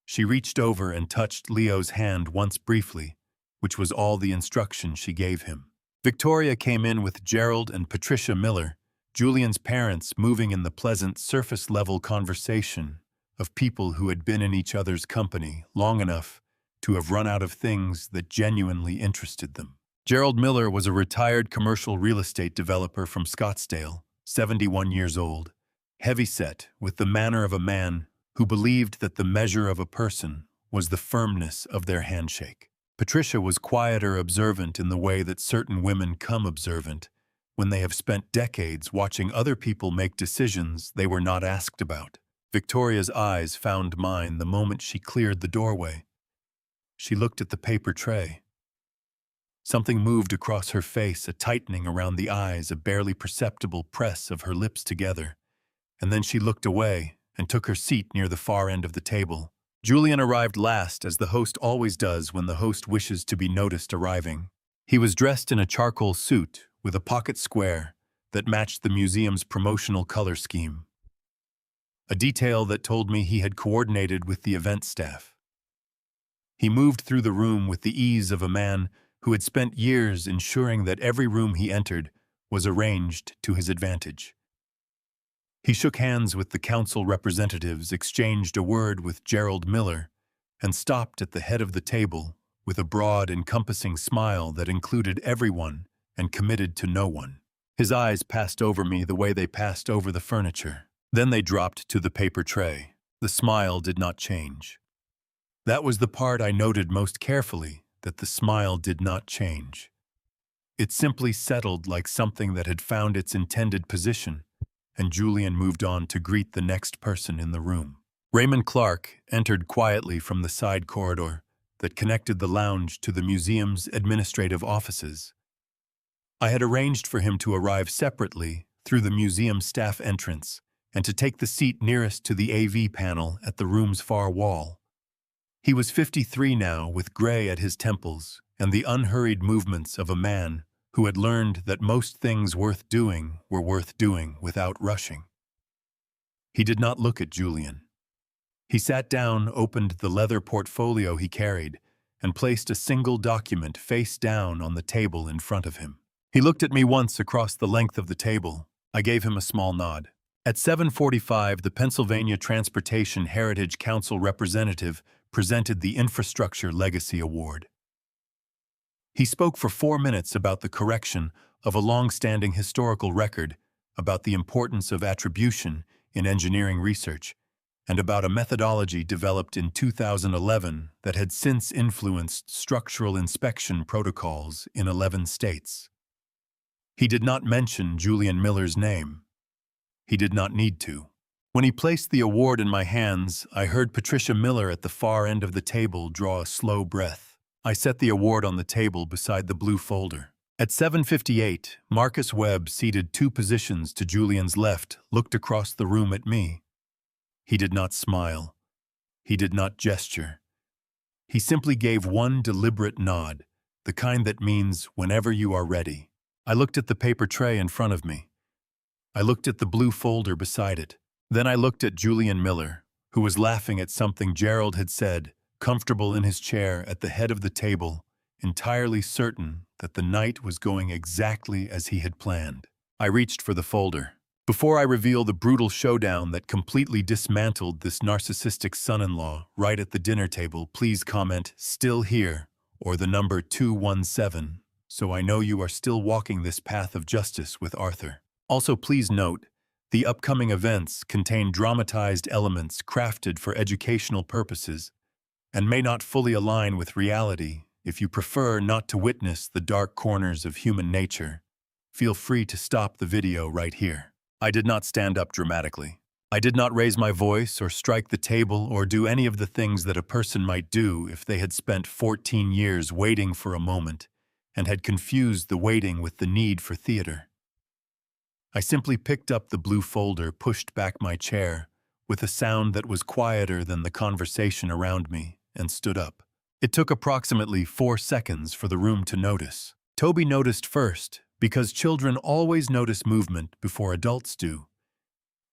She reached over and touched Leo's hand once briefly, which was all the instruction she gave him. Victoria came in with Gerald and Patricia Miller, Julian's parents, moving in the pleasant surface-level conversation of people who had been in each other's company long enough to have run out of things that genuinely interested them. Gerald Miller was a retired commercial real estate developer from Scottsdale, 71 years old, heavy-set with the manner of a man who believed that the measure of a person was the firmness of their handshake. Patricia was quieter, observant in the way that certain women come observant when they have spent decades watching other people make decisions they were not asked about. Victoria's eyes found mine the moment she cleared the doorway. She looked at the paper tray. Something moved across her face, a tightening around the eyes, a barely perceptible press of her lips together, and then she looked away and took her seat near the far end of the table. Julian arrived last, as the host always does when the host wishes to be noticed arriving. He was dressed in a charcoal suit with a pocket square that matched the museum's promotional color scheme, a detail that told me he had coordinated with the event staff. He moved through the room with the ease of a man who had spent years ensuring that every room he entered was arranged to his advantage. He shook hands with the council representatives, exchanged a word with Gerald Miller, and stopped at the head of the table with a broad, encompassing smile that included everyone and committed to no one. His eyes passed over me the way they passed over the furniture. Then they dropped to the paper tray. The smile did not change. That was the part I noted most carefully, that the smile did not change. It simply settled like something that had found its intended position, and Julian moved on to greet the next person in the room. Raymond Clark entered quietly from the side corridor that connected the lounge to the museum's administrative offices. I had arranged for him to arrive separately through the museum staff entrance and to take the seat nearest to the AV panel at the room's far wall. He was 53 now, with gray at his temples and the unhurried movements of a man who had learned that most things worth doing were worth doing without rushing. He did not look at Julian. He sat down, opened the leather portfolio he carried, and placed a single document face down on the table in front of him. He looked at me once across the length of the table. I gave him a small nod. At 7:45, the Pennsylvania Transportation Heritage Council representative presented the Infrastructure Legacy Award. He spoke for 4 minutes about the correction of a long-standing historical record about the importance of attribution in engineering research and about a methodology developed in 2011 that had since influenced structural inspection protocols in 11 states. He did not mention Julian Miller's name. He did not need to. When he placed the award in my hands, I heard Patricia Miller at the far end of the table draw a slow breath. I set the award on the table beside the blue folder. At 7:58, Marcus Webb, seated 2 positions to Julian's left, looked across the room at me. He did not smile. He did not gesture. He simply gave one deliberate nod, the kind that means whenever you are ready. I looked at the paper tray in front of me. I looked at the blue folder beside it. Then I looked at Julian Miller, who was laughing at something Gerald had said, comfortable in his chair at the head of the table, entirely certain that the night was going exactly as he had planned. I reached for the folder. Before I reveal the brutal showdown that completely dismantled this narcissistic son-in-law right at the dinner table, please comment "still here" or the number 217, so I know you are still walking this path of justice with Arthur. Also, please note, the upcoming events contain dramatized elements crafted for educational purposes and may not fully align with reality. If you prefer not to witness the dark corners of human nature, feel free to stop the video right here. I did not stand up dramatically. I did not raise my voice or strike the table or do any of the things that a person might do if they had spent 14 years waiting for a moment and had confused the waiting with the need for theater. I simply picked up the blue folder, pushed back my chair with a sound that was quieter than the conversation around me, and stood up. It took approximately 4 seconds for the room to notice. Toby noticed first, because children always notice movement before adults do.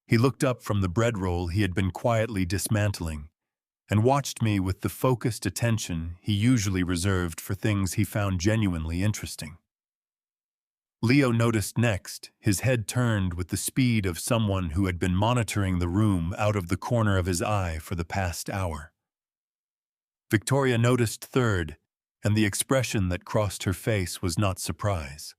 He looked up from the bread roll he had been quietly dismantling and watched me with the focused attention he usually reserved for things he found genuinely interesting. Leo noticed next, his head turned with the speed of someone who had been monitoring the room out of the corner of his eye for the past hour. Victoria noticed third, and the expression that crossed her face was not surprise.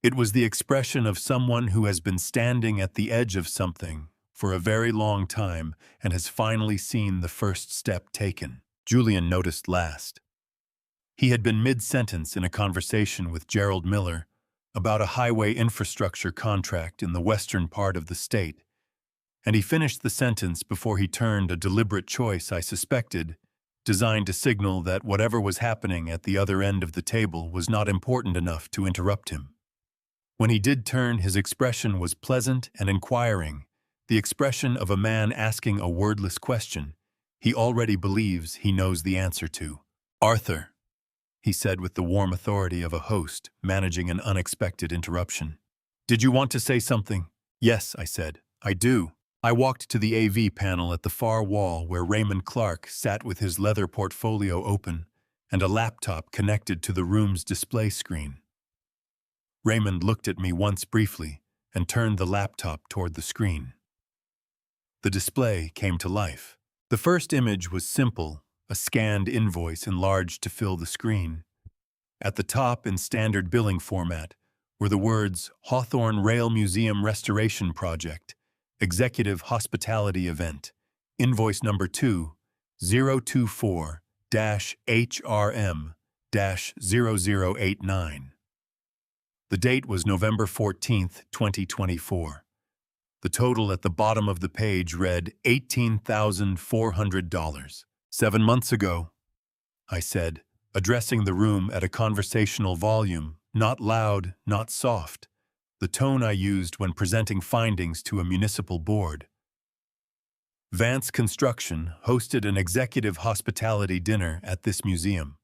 It was the expression of someone who has been standing at the edge of something for a very long time and has finally seen the first step taken. Julian noticed last. He had been mid-sentence in a conversation with Gerald Miller about a highway infrastructure contract in the western part of the state, and he finished the sentence before he turned a deliberate choice, I suspected, designed to signal that whatever was happening at the other end of the table was not important enough to interrupt him. When he did turn, his expression was pleasant and inquiring, the expression of a man asking a wordless question he already believes he knows the answer to. "Arthur," he said with the warm authority of a host managing an unexpected interruption. "Did you want to say something?" "Yes," I said. "I do." I walked to the AV panel at the far wall where Raymond Clark sat with his leather portfolio open and a laptop connected to the room's display screen. Raymond looked at me once briefly and turned the laptop toward the screen. The display came to life. The first image was simple, a scanned invoice enlarged to fill the screen. At the top, in standard billing format, were the words Hawthorne Rail Museum Restoration Project, Executive Hospitality Event, Invoice Number 2, 024-HRM-0089. The date was November 14, 2024. The total at the bottom of the page read $18,400. 7 months ago, I said, addressing the room at a conversational volume, not loud, not soft, the tone I used when presenting findings to a municipal board. Vance Construction hosted an executive hospitality dinner at this museum.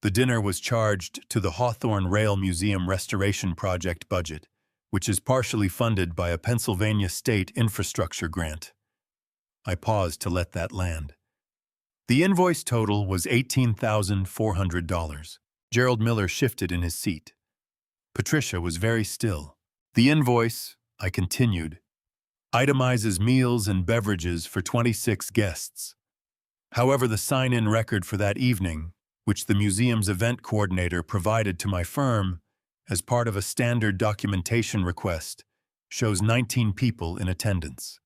The dinner was charged to the Hawthorne Rail Museum Restoration Project budget, which is partially funded by a Pennsylvania state infrastructure grant. I paused to let that land. The invoice total was $18,400. Gerald Miller shifted in his seat. Patricia was very still. The invoice, I continued, itemizes meals and beverages for 26 guests. However, the sign-in record for that evening, which the museum's event coordinator provided to my firm, as part of a standard documentation request, shows 19 people in attendance.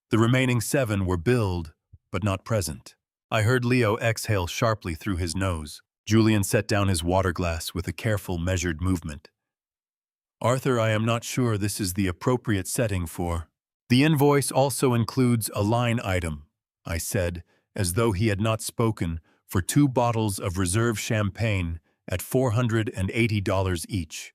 The remaining 7 were billed, but not present. I heard Leo exhale sharply through his nose. Julian set down his water glass with a careful, measured movement. Arthur, I am not sure this is the appropriate setting for. The invoice also includes a line item, I said, as though he had not spoken, for 2 bottles of reserve champagne at $480 each.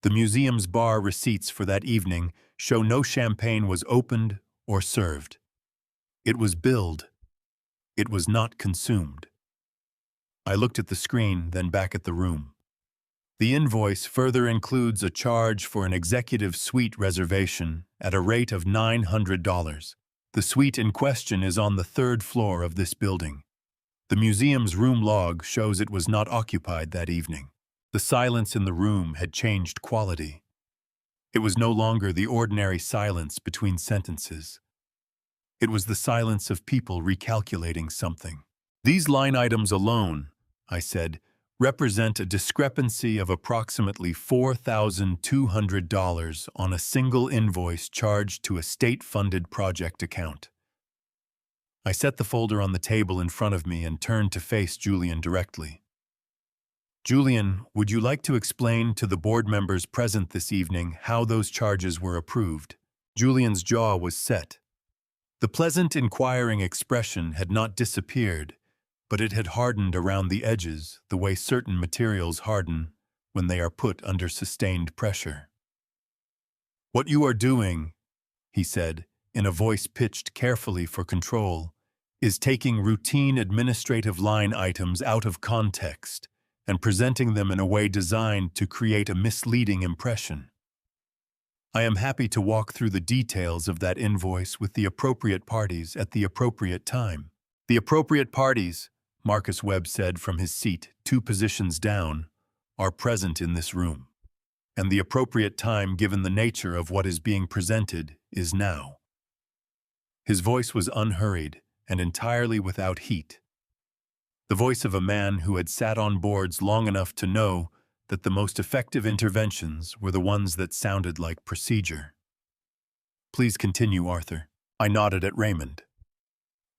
The museum's bar receipts for that evening show no champagne was opened or served. It was billed. It was not consumed. I looked at the screen, then back at the room. The invoice further includes a charge for an executive suite reservation at a rate of $900. The suite in question is on the 3rd floor of this building. The museum's room log shows it was not occupied that evening. The silence in the room had changed quality. It was no longer the ordinary silence between sentences. It was the silence of people recalculating something. These line items alone, I said, represent a discrepancy of approximately $4,200 on a single invoice charged to a state-funded project account. I set the folder on the table in front of me and turned to face Julian directly. Julian, would you like to explain to the board members present this evening how those charges were approved? Julian's jaw was set. The pleasant, inquiring expression had not disappeared, but it had hardened around the edges the way certain materials harden when they are put under sustained pressure. What you are doing, he said, in a voice pitched carefully for control, is taking routine administrative line items out of context and presenting them in a way designed to create a misleading impression. I am happy to walk through the details of that invoice with the appropriate parties at the appropriate time. The appropriate parties, Marcus Webb said from his seat 2 positions down, are present in this room. And the appropriate time, given the nature of what is being presented, is now. His voice was unhurried and entirely without heat. The voice of a man who had sat on boards long enough to know that the most effective interventions were the ones that sounded like procedure. Please continue, Arthur. I nodded at Raymond.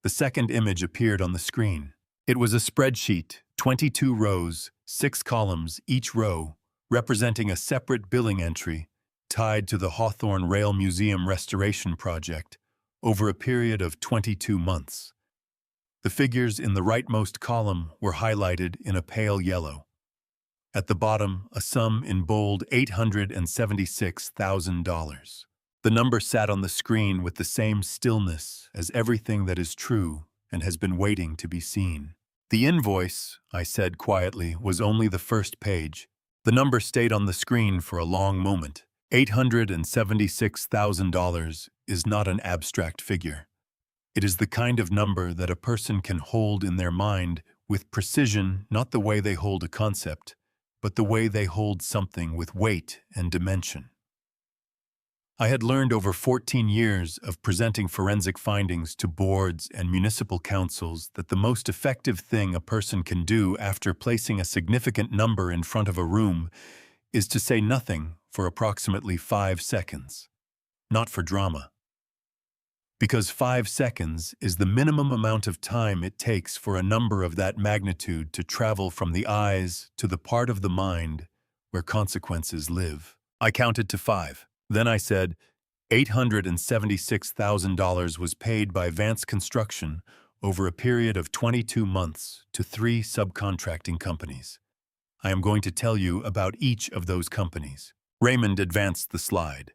The second image appeared on the screen. It was a spreadsheet, 22 rows, 6 columns, each row representing a separate billing entry tied to the Hawthorne Rail Museum restoration project over a period of 22 months. The figures in the rightmost column were highlighted in a pale yellow. At the bottom, a sum in bold $876,000. The number sat on the screen with the same stillness as everything that is true and has been waiting to be seen. The invoice, I said quietly, was only the first page. The number stayed on the screen for a long moment. $876,000 is not an abstract figure. It is the kind of number that a person can hold in their mind with precision, not the way they hold a concept, but the way they hold something with weight and dimension. I had learned over 14 years of presenting forensic findings to boards and municipal councils that the most effective thing a person can do after placing a significant number in front of a room is to say nothing for approximately 5 seconds. Not for drama. Because 5 seconds is the minimum amount of time it takes for a number of that magnitude to travel from the eyes to the part of the mind where consequences live. I counted to 5. Then I said, $876,000 was paid by Vance Construction over a period of 22 months to 3 subcontracting companies. I am going to tell you about each of those companies. Raymond advanced the slide.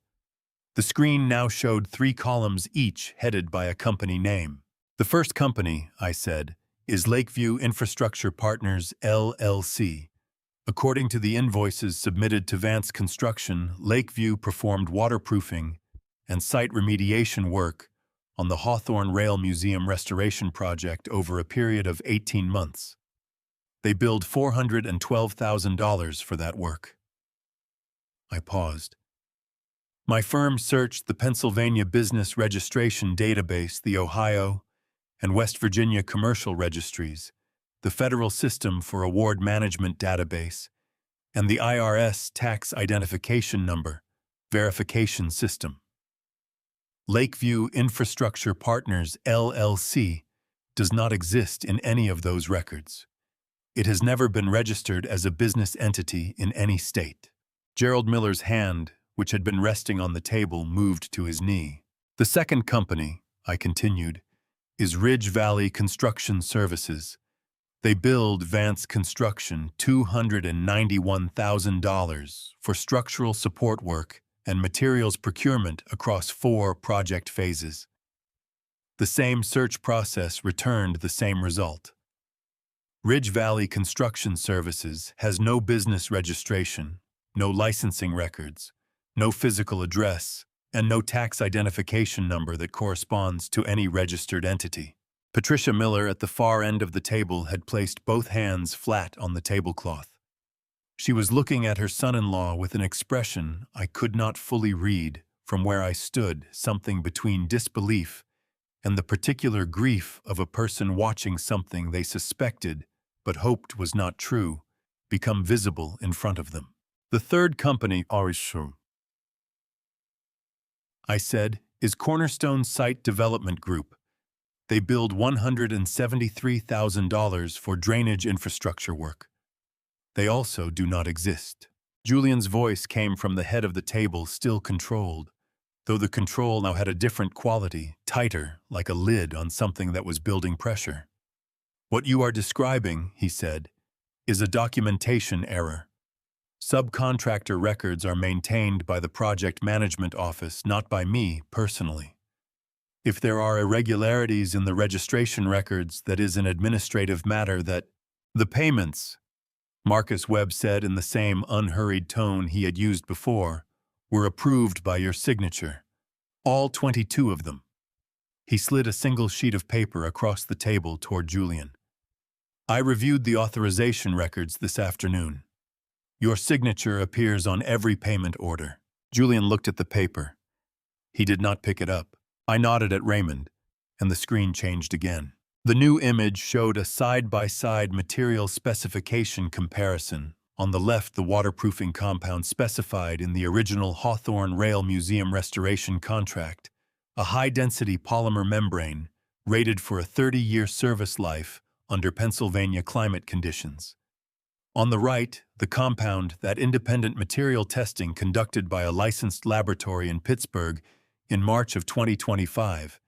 The screen now showed 3 columns each headed by a company name. The first company, I said, is Lakeview Infrastructure Partners, LLC. According to the invoices submitted to Vance Construction, Lakeview performed waterproofing and site remediation work on the Hawthorne Rail Museum restoration project over a period of 18 months. They billed $412,000 for that work. I paused. My firm searched the Pennsylvania Business Registration Database, the Ohio and West Virginia Commercial Registries, the Federal System for Award Management Database, and the IRS tax identification number verification system. Lakeview Infrastructure Partners, LLC, does not exist in any of those records. It has never been registered as a business entity in any state. Gerald Miller's hand, which had been resting on the table, moved to his knee. The second company, I continued, is Ridge Valley Construction Services. They billed Vance Construction $291,000 for structural support work and materials procurement across 4 project phases. The same search process returned the same result. Ridge Valley Construction Services has no business registration, no licensing records, no physical address, and no tax identification number that corresponds to any registered entity. Patricia Miller at the far end of the table had placed both hands flat on the tablecloth. She was looking at her son-in-law with an expression I could not fully read from where I stood, something between disbelief and the particular grief of a person watching something they suspected but hoped was not true become visible in front of them. The third company, I said, is Cornerstone Site Development Group. They billed $173,000 for drainage infrastructure work. They also do not exist. Julian's voice came from the head of the table, still controlled, though the control now had a different quality, tighter, like a lid on something that was building pressure. What you are describing, he said, is a documentation error. Subcontractor records are maintained by the project management office, not by me personally. If there are irregularities in the registration records, that is an administrative matter that the payments, Marcus Webb said in the same unhurried tone he had used before, were approved by your signature. All 22 of them. He slid a single sheet of paper across the table toward Julian. I reviewed the authorization records this afternoon. Your signature appears on every payment order. Julian looked at the paper. He did not pick it up. I nodded at Raymond, and the screen changed again. The new image showed a side-by-side material specification comparison. On the left, the waterproofing compound specified in the original Hawthorne Rail Museum restoration contract, a high-density polymer membrane rated for a 30-year service life under Pennsylvania climate conditions. On the right, the compound that independent material testing conducted by a licensed laboratory in Pittsburgh in March of 2025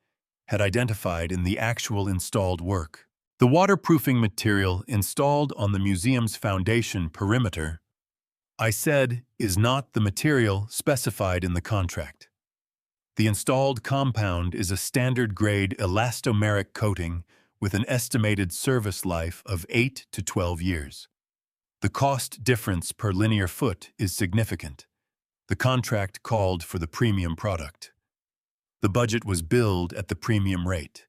had identified in the actual installed work. The waterproofing material installed on the museum's foundation perimeter, I said, is not the material specified in the contract. The installed compound is a standard-grade elastomeric coating with an estimated service life of 8 to 12 years. The cost difference per linear foot is significant. The contract called for the premium product. The budget was billed at the premium rate.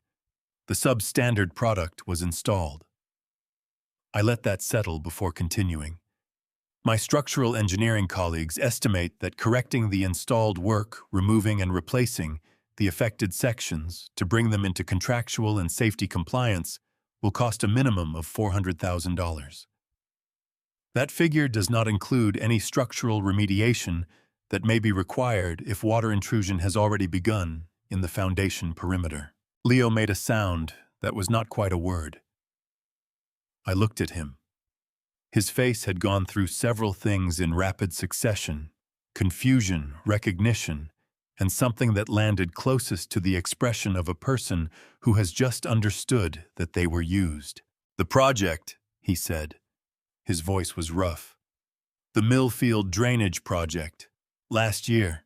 The substandard product was installed. I let that settle before continuing. My structural engineering colleagues estimate that correcting the installed work, removing and replacing the affected sections to bring them into contractual and safety compliance will cost a minimum of $400,000. That figure does not include any structural remediation that may be required if water intrusion has already begun in the foundation perimeter. Leo made a sound that was not quite a word. I looked at him. His face had gone through several things in rapid succession: confusion, recognition, and something that landed closest to the expression of a person who has just understood that they were used. The project, he said. His voice was rough. The Millfield Drainage Project. Last year,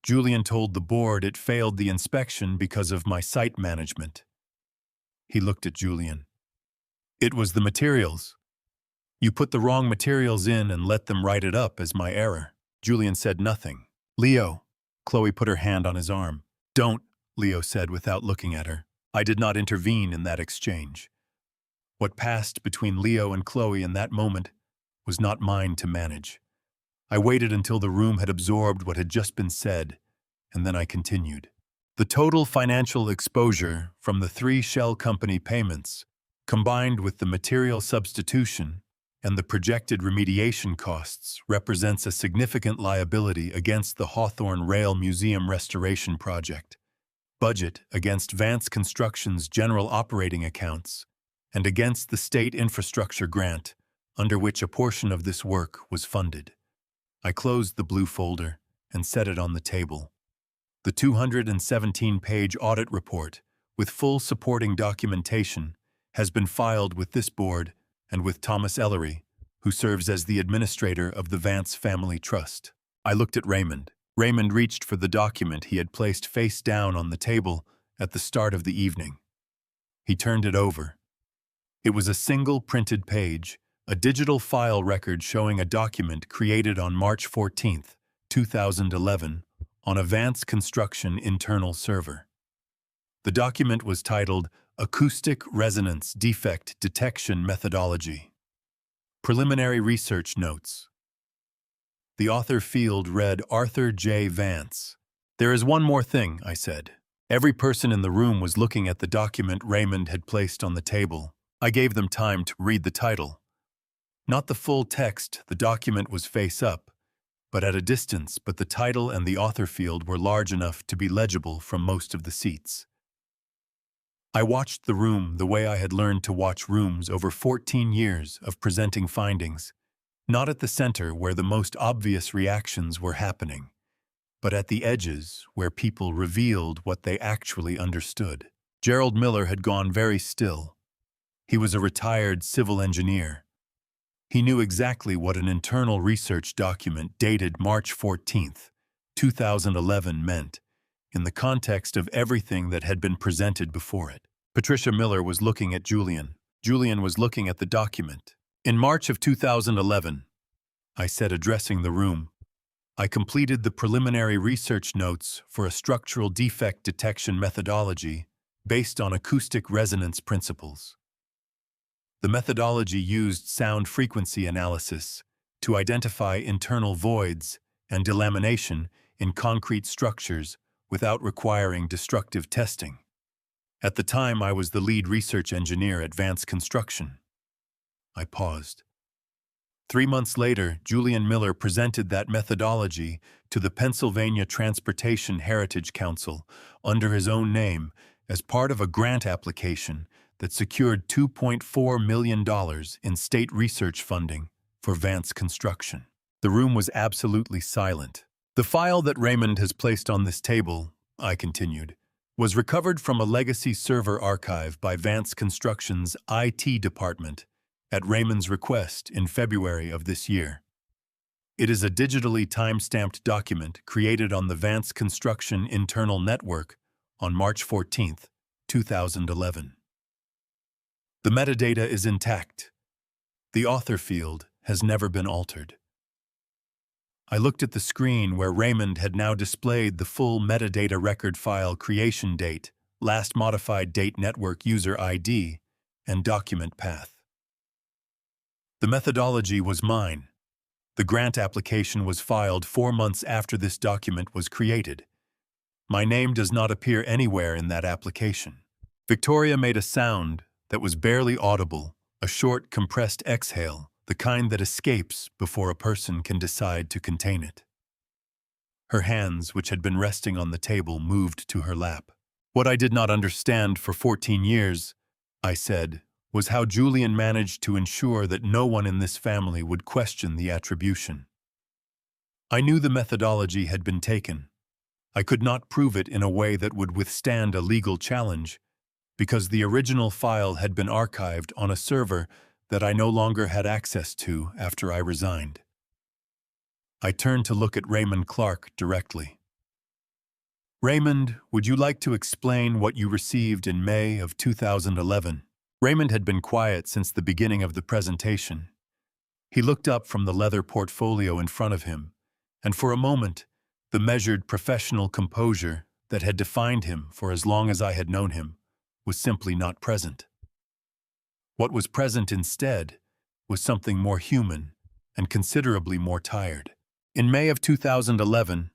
Julian told the board it failed the inspection because of my site management. He looked at Julian. It was the materials. You put the wrong materials in and let them write it up as my error. Julian said nothing. Leo. Chloe put her hand on his arm. Don't, Leo said without looking at her. I did not intervene in that exchange. What passed between Leo and Chloe in that moment was not mine to manage. I waited until the room had absorbed what had just been said, and then I continued. The total financial exposure from the 3 shell company payments, combined with the material substitution, and the projected remediation costs represents a significant liability against the Hawthorne Rail Museum restoration project, budget against Vance Construction's general operating accounts, and against the state infrastructure grant under which a portion of this work was funded. I closed the blue folder and set it on the table. The 217-page audit report, with full supporting documentation, has been filed with this board and with Thomas Ellery, who serves as the administrator of the Vance Family Trust. I looked at Raymond. Raymond reached for the document he had placed face down on the table at the start of the evening. He turned it over. It was a single printed page, a digital file record showing a document created on March 14, 2011, on a Vance Construction internal server. The document was titled Acoustic Resonance Defect Detection Methodology. Preliminary Research Notes. The author field read Arthur J. Vance. "There is one more thing," I said. Every person in the room was looking at the document Raymond had placed on the table. I gave them time to read the title. Not the full text, the document was face up, but at a distance, but the title and the author field were large enough to be legible from most of the seats. I watched the room the way I had learned to watch rooms over 14 years of presenting findings, not at the center where the most obvious reactions were happening, but at the edges where people revealed what they actually understood. Gerald Miller had gone very still. He was a retired civil engineer. He knew exactly what an internal research document dated March 14, 2011 meant, in the context of everything that had been presented before it. Patricia Miller was looking at Julian. Julian was looking at the document. "In March of 2011, I said, addressing the room, I completed the preliminary research notes for a structural defect detection methodology based on acoustic resonance principles. The methodology used sound frequency analysis to identify internal voids and delamination in concrete structures without requiring destructive testing. At the time, I was the lead research engineer at Vance Construction." I paused. 3 months later, Julian Miller presented that methodology to the Pennsylvania Transportation Heritage Council under his own name as part of a grant application that secured $2.4 million in state research funding for Vance Construction. The room was absolutely silent. "The file that Raymond has placed on this table," I continued, "was recovered from a legacy server archive by Vance Construction's IT department at Raymond's request in February of this year. It is a digitally time-stamped document created on the Vance Construction internal network on March 14, 2011. The metadata is intact. The author field has never been altered." I looked at the screen where Raymond had now displayed the full metadata record file creation date, last modified date network user ID, and document path. The methodology was mine. The grant application was filed 4 months after this document was created. My name does not appear anywhere in that application. Victoria made a sound that was barely audible, a short, compressed exhale, the kind that escapes before a person can decide to contain it. Her hands, which had been resting on the table, moved to her lap. "What I did not understand for 14 years, I said, was how Julian managed to ensure that no one in this family would question the attribution. I knew the methodology had been taken. I could not prove it in a way that would withstand a legal challenge, because the original file had been archived on a server that I no longer had access to after I resigned." I turned to look at Raymond Clark directly. "Raymond, would you like to explain what you received in May of 2011? Raymond had been quiet since the beginning of the presentation. He looked up from the leather portfolio in front of him, and for a moment, the measured professional composure that had defined him for as long as I had known him was simply not present. What was present instead was something more human and considerably more tired. "In May of 2011,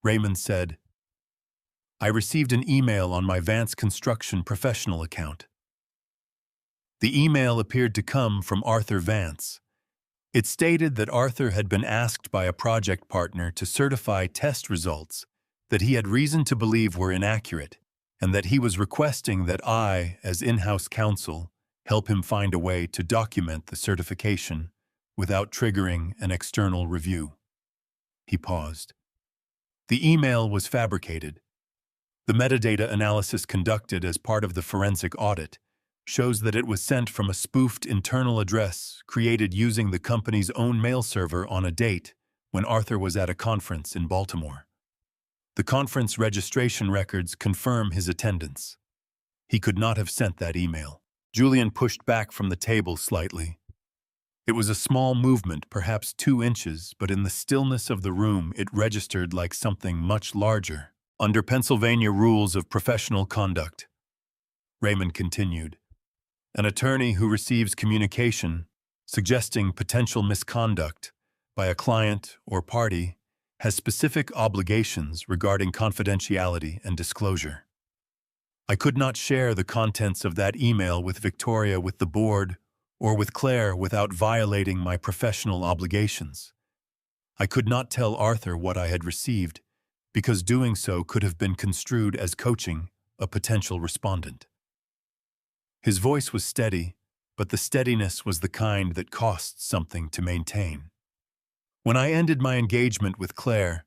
Raymond said, I received an email on my Vance Construction professional account. The email appeared to come from Arthur Vance, It stated that Arthur had been asked by a project partner to certify test results that he had reason to believe were inaccurate, and that he was requesting that I, as in-house counsel, help him find a way to document the certification without triggering an external review. He paused. The email was fabricated. The metadata analysis conducted as part of the forensic audit shows that it was sent from a spoofed internal address created using the company's own mail server on a date when Arthur was at a conference in Baltimore. The conference registration records confirm his attendance. He could not have sent that email. Julian pushed back from the table slightly. It was a small movement, perhaps 2 inches, but in the stillness of the room it registered like something much larger. Under Pennsylvania rules of professional conduct, Raymond continued, an attorney who receives communication suggesting potential misconduct by a client or party has specific obligations regarding confidentiality and disclosure. I could not share the contents of that email with Victoria, with the board, or with Claire without violating my professional obligations. I could not tell Arthur what I had received, because doing so could have been construed as coaching a potential respondent. His voice was steady, but the steadiness was the kind that costs something to maintain. When I ended my engagement with Claire,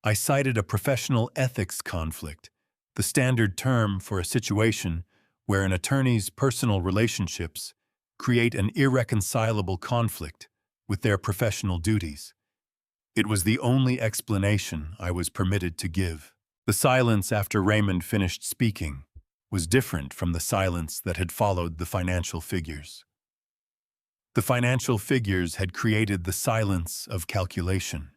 I cited a professional ethics conflict, the standard term for a situation where an attorney's personal relationships create an irreconcilable conflict with their professional duties. It was the only explanation I was permitted to give. The silence after Raymond finished speaking was different from the silence that had followed the financial figures. The financial figures had created the silence of calculation.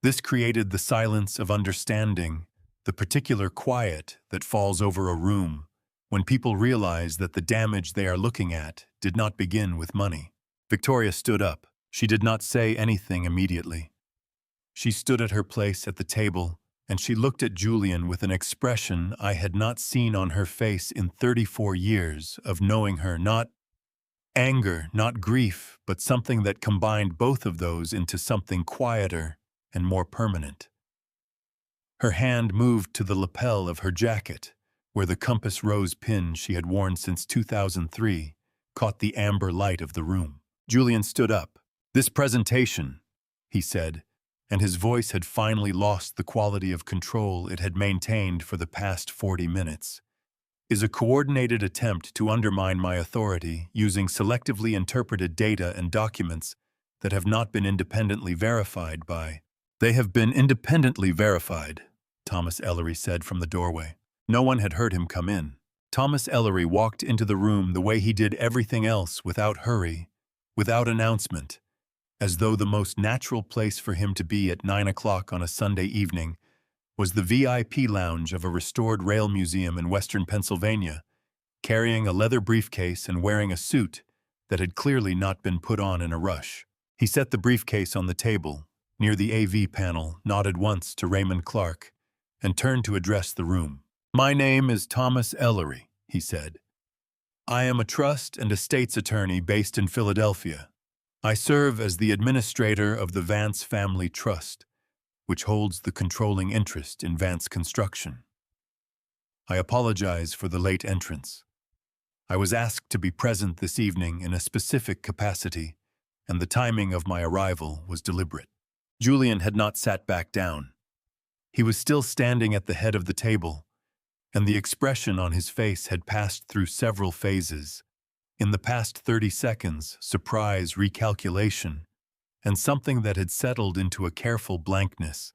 This created the silence of understanding, the particular quiet that falls over a room when people realize that the damage they are looking at did not begin with money. Victoria stood up. She did not say anything immediately. She stood at her place at the table, and she looked at Julian with an expression I had not seen on her face in 34 years of knowing her, not anger, not grief, but something that combined both of those into something quieter and more permanent. Her hand moved to the lapel of her jacket, where the compass rose pin she had worn since 2003 caught the amber light of the room. Julian stood up. "This presentation," he said, and his voice had finally lost the quality of control it had maintained for the past 40 minutes, "is a coordinated attempt to undermine my authority using selectively interpreted data and documents that have not been independently verified by—" "They have been independently verified," Thomas Ellery said from the doorway. No one had heard him come in. Thomas Ellery walked into the room the way he did everything else, without hurry, without announcement, as though the most natural place for him to be at 9 o'clock on a Sunday evening was the VIP lounge of a restored rail museum in western Pennsylvania, carrying a leather briefcase and wearing a suit that had clearly not been put on in a rush. He set the briefcase on the table, near the AV panel, nodded once to Raymond Clark, and turned to address the room. "My name is Thomas Ellery," he said. "I am a trust and estates attorney based in Philadelphia. I serve as the administrator of the Vance Family Trust, which holds the controlling interest in Vance Construction. I apologize for the late entrance. I was asked to be present this evening in a specific capacity, and the timing of my arrival was deliberate." Julian had not sat back down. He was still standing at the head of the table, and the expression on his face had passed through several phases. In the past 30 seconds, surprise, recalculation, and something that had settled into a careful blankness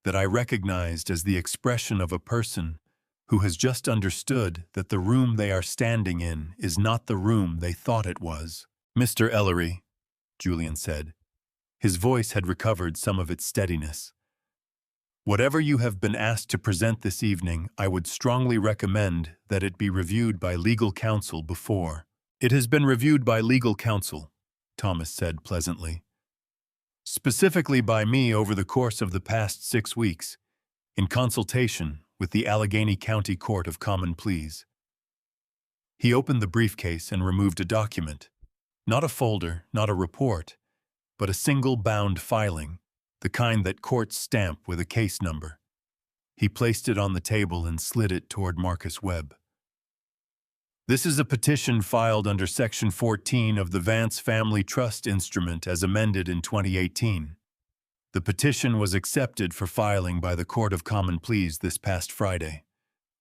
that I recognized as the expression of a person who has just understood that the room they are standing in is not the room they thought it was. "Mr. Ellery," Julian said. His voice had recovered some of its steadiness. "Whatever you have been asked to present this evening, I would strongly recommend that it be reviewed by legal counsel before." "It has been reviewed by legal counsel," Thomas said pleasantly. "Specifically by me over the course of the past 6 weeks, in consultation with the Allegheny County Court of Common Pleas." He opened the briefcase and removed a document. Not a folder, not a report, but a single bound filing, the kind that courts stamp with a case number. He placed it on the table and slid it toward Marcus Webb. This is a petition filed under Section 14 of the Vance Family Trust Instrument as amended in 2018. The petition was accepted for filing by the Court of Common Pleas this past Friday.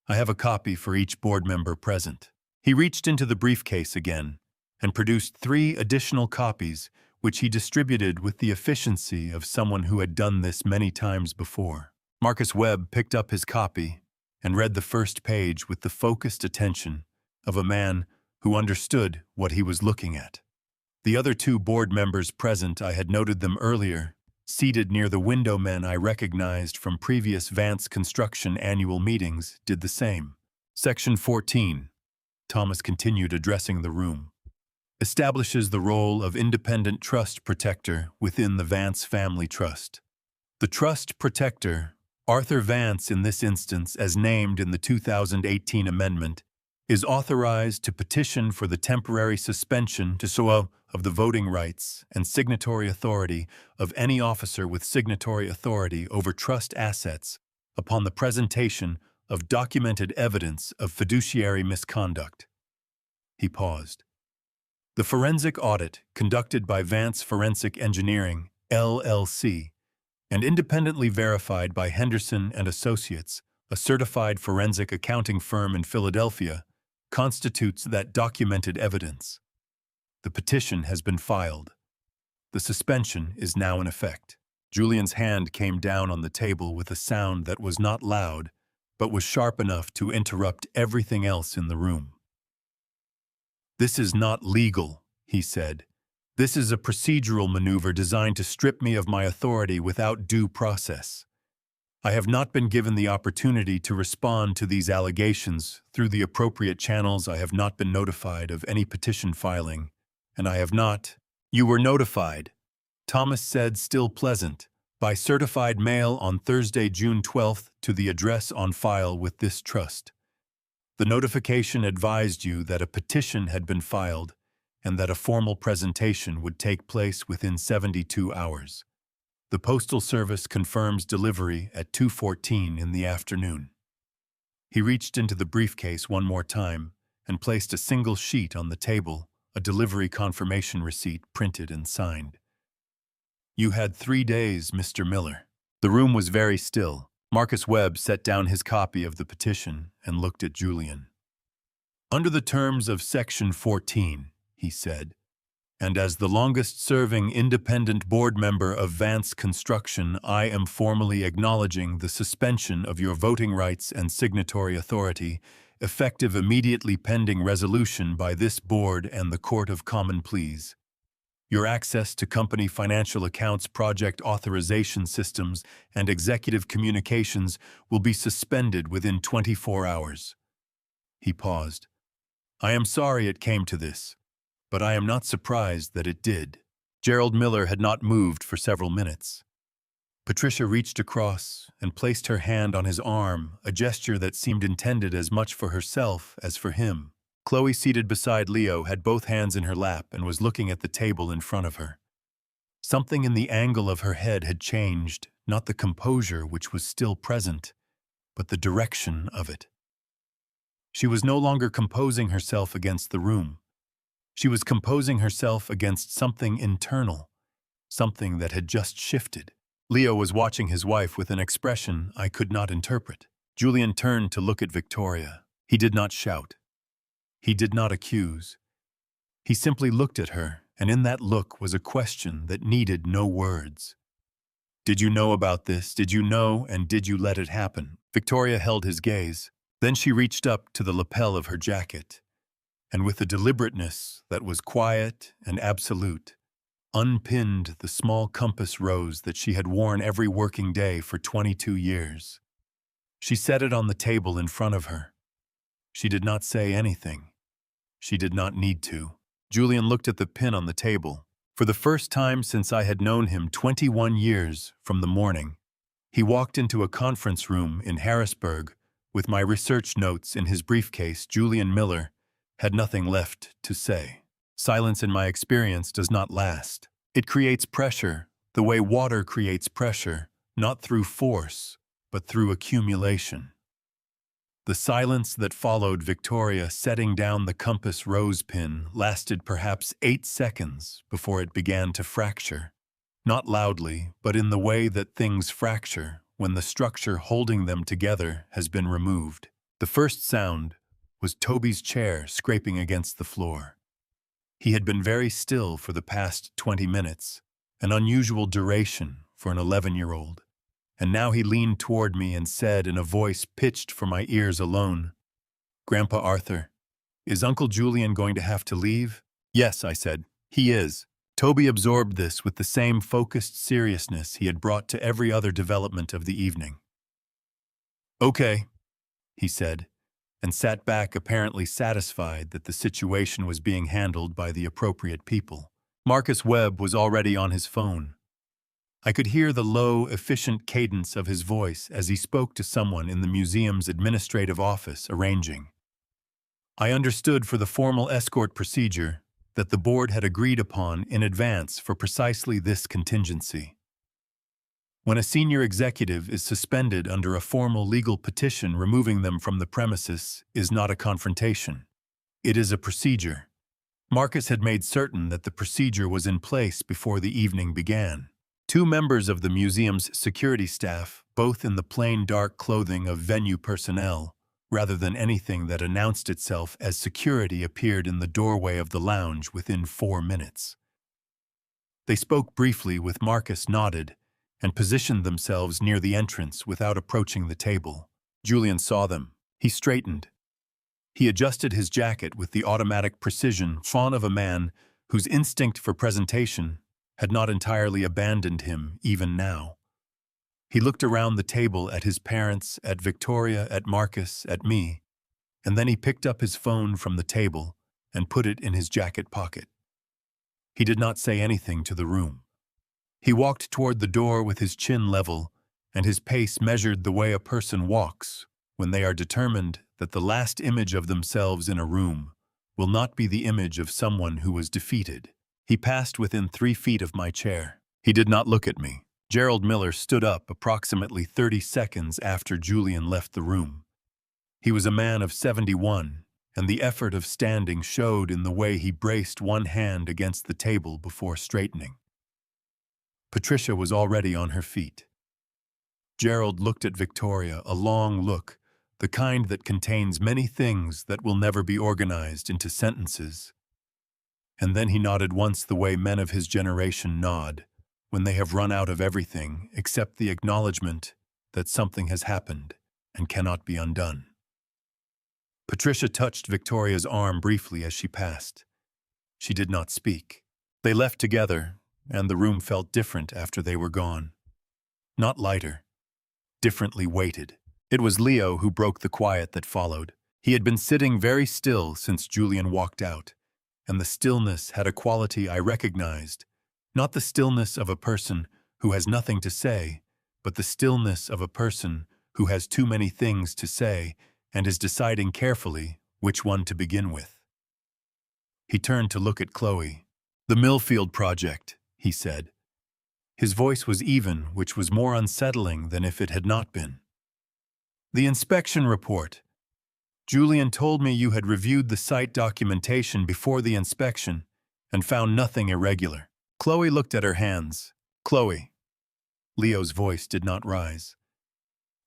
I have a copy for each board member present. He reached into the briefcase again and produced 3 additional copies, which he distributed with the efficiency of someone who had done this many times before. Marcus Webb picked up his copy and read the first page with the focused attention of a man who understood what he was looking at. The other 2 board members present, I had noted them earlier, seated near the window men I recognized from previous Vance Construction annual meetings, did the same. Section 14, Thomas continued addressing the room, establishes the role of independent trust protector within the Vance Family Trust. The trust protector, Arthur Vance in this instance as named in the 2018 amendment, is authorized to petition for the temporary suspension of the voting rights and signatory authority of any officer with signatory authority over trust assets upon the presentation of documented evidence of fiduciary misconduct. He paused. The forensic audit conducted by Vance Forensic Engineering, LLC, and independently verified by Henderson and Associates, a certified forensic accounting firm in Philadelphia, constitutes that documented evidence. The petition has been filed. The suspension is now in effect. Julian's hand came down on the table with a sound that was not loud, but was sharp enough to interrupt everything else in the room. "This is not legal," he said. "This is a procedural maneuver designed to strip me of my authority without due process. I have not been given the opportunity to respond to these allegations through the appropriate channels. I have not been notified of any petition filing, and I have not—" "You were notified," Thomas said, still pleasant, "by certified mail on Thursday, June 12th to the address on file with this trust. The notification advised you that a petition had been filed and that a formal presentation would take place within 72 hours. The Postal Service confirms delivery at 2:14 in the afternoon." He reached into the briefcase one more time and placed a single sheet on the table, a delivery confirmation receipt printed and signed. "You had 3 days, Mr. Miller." The room was very still. Marcus Webb set down his copy of the petition and looked at Julian. "Under the terms of Section 14, he said, "and as the longest-serving independent board member of Vance Construction, I am formally acknowledging the suspension of your voting rights and signatory authority, effective immediately pending resolution by this board and the Court of Common Pleas. Your access to company financial accounts, project authorization systems, and executive communications will be suspended within 24 hours. He paused. "I am sorry it came to this, but I am not surprised that it did." Gerald Miller had not moved for several minutes. Patricia reached across and placed her hand on his arm, a gesture that seemed intended as much for herself as for him. Chloe, seated beside Leo, had both hands in her lap and was looking at the table in front of her. Something in the angle of her head had changed, not the composure which was still present, but the direction of it. She was no longer composing herself against the room. She was composing herself against something internal, something that had just shifted. Leo was watching his wife with an expression I could not interpret. Julian turned to look at Victoria. He did not shout. He did not accuse. He simply looked at her, and in that look was a question that needed no words. "Did you know about this? Did you know, and did you let it happen?" Victoria held his gaze. Then she reached up to the lapel of her jacket, and with a deliberateness that was quiet and absolute, unpinned the small compass rose that she had worn every working day for 22 years. She set it on the table in front of her. She did not say anything. She did not need to. Julian looked at the pin on the table. For the first time since I had known him 21 years from the morning, he walked into a conference room in Harrisburg with my research notes in his briefcase. Julian Miller had nothing left to say. Silence, in my experience, does not last. It creates pressure, the way water creates pressure, not through force, but through accumulation. The silence that followed Victoria setting down the compass rose pin lasted perhaps 8 seconds before it began to fracture. Not loudly, but in the way that things fracture when the structure holding them together has been removed. The first sound was Toby's chair scraping against the floor. He had been very still for the past 20 minutes, an unusual duration for an 11-year-old. And now he leaned toward me and said in a voice pitched for my ears alone, "Grandpa Arthur, is Uncle Julian going to have to leave?" "Yes," I said, "he is." Toby absorbed this with the same focused seriousness he had brought to every other development of the evening. "Okay," he said, and sat back apparently satisfied that the situation was being handled by the appropriate people. Marcus Webb was already on his phone. I could hear the low, efficient cadence of his voice as he spoke to someone in the museum's administrative office arranging. I understood for the formal escort procedure that the board had agreed upon in advance for precisely this contingency. When a senior executive is suspended under a formal legal petition removing them from the premises is not a confrontation. It is a procedure. Marcus had made certain that the procedure was in place before the evening began. 2 members of the museum's security staff, both in the plain dark clothing of venue personnel, rather than anything that announced itself as security, appeared in the doorway of the lounge within 4 minutes. They spoke briefly with Marcus nodded and positioned themselves near the entrance without approaching the table. Julian saw them. He straightened. He adjusted his jacket with the automatic precision of a man whose instinct for presentation had not entirely abandoned him even now. He looked around the table at his parents, at Victoria, at Marcus, at me, and then he picked up his phone from the table and put it in his jacket pocket. He did not say anything to the room. He walked toward the door with his chin level, and his pace measured the way a person walks when they are determined that the last image of themselves in a room will not be the image of someone who was defeated. He passed within 3 feet of my chair. He did not look at me. Gerald Miller stood up approximately 30 seconds after Julian left the room. He was a man of 71, and the effort of standing showed in the way he braced one hand against the table before straightening. Patricia was already on her feet. Gerald looked at Victoria, a long look, the kind that contains many things that will never be organized into sentences. And then he nodded once the way men of his generation nod, when they have run out of everything except the acknowledgement that something has happened and cannot be undone. Patricia touched Victoria's arm briefly as she passed. She did not speak. They left together, and the room felt different after they were gone. Not lighter, differently weighted. It was Leo who broke the quiet that followed. He had been sitting very still since Julian walked out, and the stillness had a quality I recognized, not the stillness of a person who has nothing to say, but the stillness of a person who has too many things to say and is deciding carefully which one to begin with. He turned to look at Chloe. "The Millfield project," he said. His voice was even, which was more unsettling than if it had not been. "The inspection report. Julian told me you had reviewed the site documentation before the inspection and found nothing irregular." Chloe looked at her hands. "Chloe." Leo's voice did not rise.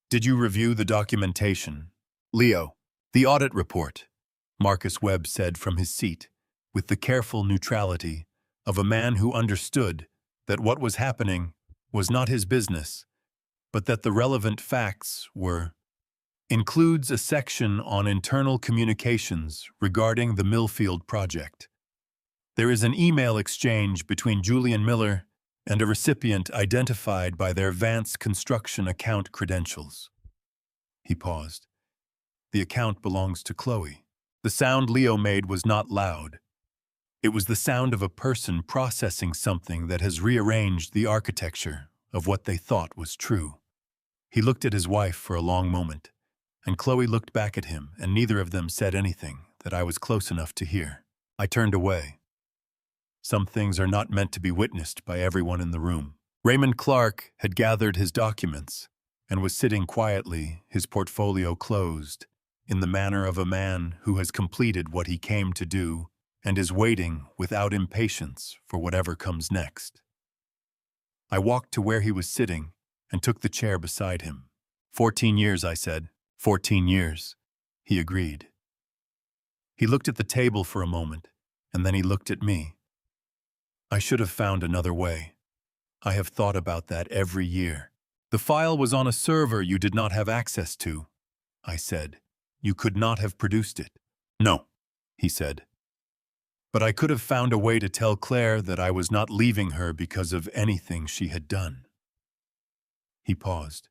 "Did you review the documentation?" "Leo." "The audit report," Marcus Webb said from his seat, with the careful neutrality of a man who understood that what was happening was not his business, but that the relevant facts were. "Includes a section on internal communications regarding the Millfield project. There is an email exchange between Julian Miller and a recipient identified by their Vance Construction account credentials." He paused. "The account belongs to Chloe." The sound Leo made was not loud. It was the sound of a person processing something that has rearranged the architecture of what they thought was true. He looked at his wife for a long moment, and Chloe looked back at him, and neither of them said anything that I was close enough to hear. I turned away. Some things are not meant to be witnessed by everyone in the room. Raymond Clark had gathered his documents and was sitting quietly, his portfolio closed, in the manner of a man who has completed what he came to do and is waiting without impatience for whatever comes next. I walked to where he was sitting and took the chair beside him. 14 years, I said. 14 years. He agreed. He looked at the table for a moment, and then he looked at me. I should have found another way. I have thought about that every year. The file was on a server you did not have access to, I said. You could not have produced it. No, he said. But I could have found a way to tell Claire that I was not leaving her because of anything she had done. He paused.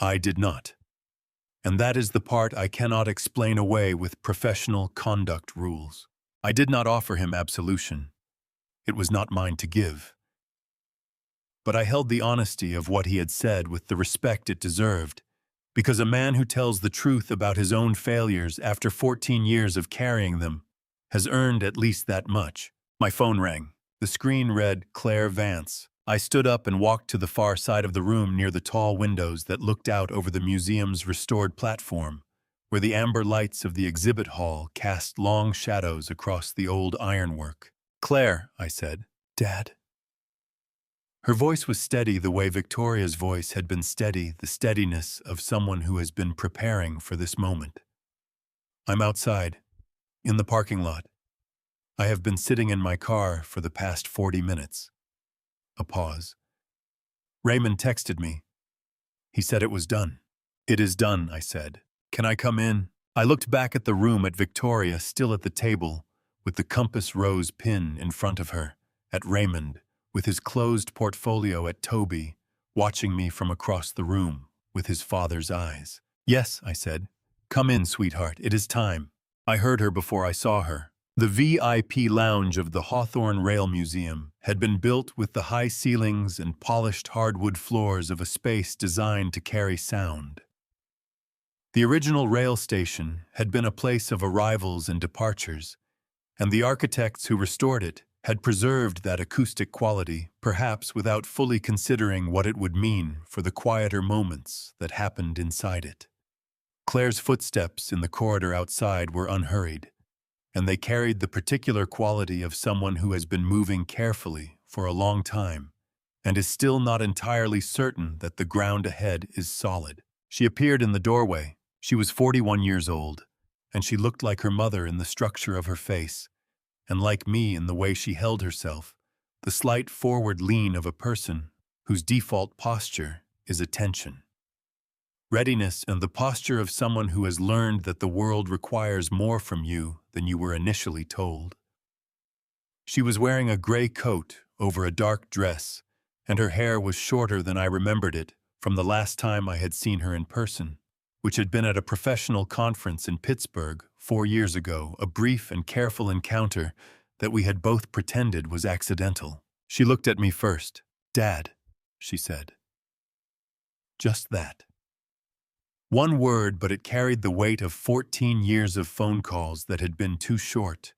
I did not. And that is the part I cannot explain away with professional conduct rules. I did not offer him absolution. It was not mine to give. But I held the honesty of what he had said with the respect it deserved, because a man who tells the truth about his own failures after 14 years of carrying them has earned at least that much. My phone rang. The screen read Claire Vance. I stood up and walked to the far side of the room near the tall windows that looked out over the museum's restored platform, where the amber lights of the exhibit hall cast long shadows across the old ironwork. Claire, I said. Dad? Her voice was steady the way Victoria's voice had been steady, the steadiness of someone who has been preparing for this moment. I'm outside, in the parking lot. I have been sitting in my car for the past 40 minutes. A pause. Raymond texted me. He said it was done. It is done, I said. Can I come in? I looked back at the room at Victoria still at the table, with the compass rose pin in front of her, at Raymond, with his closed portfolio at Toby, watching me from across the room, with his father's eyes. Yes, I said. Come in, sweetheart, it is time. I heard her before I saw her. The VIP lounge of the Hawthorne Rail Museum had been built with the high ceilings and polished hardwood floors of a space designed to carry sound. The original rail station had been a place of arrivals and departures, and the architects who restored it had preserved that acoustic quality, perhaps without fully considering what it would mean for the quieter moments that happened inside it. Claire's footsteps in the corridor outside were unhurried, and they carried the particular quality of someone who has been moving carefully for a long time and is still not entirely certain that the ground ahead is solid. She appeared in the doorway. She was 41 years old, and she looked like her mother in the structure of her face, and like me in the way she held herself, the slight forward lean of a person whose default posture is attention. Readiness and the posture of someone who has learned that the world requires more from you than you were initially told. She was wearing a gray coat over a dark dress, and her hair was shorter than I remembered it from the last time I had seen her in person, which had been at a professional conference in Pittsburgh 4 years ago, a brief and careful encounter that we had both pretended was accidental. She looked at me first. Dad, she said. Just that. One word, but it carried the weight of 14 years of phone calls that had been too short,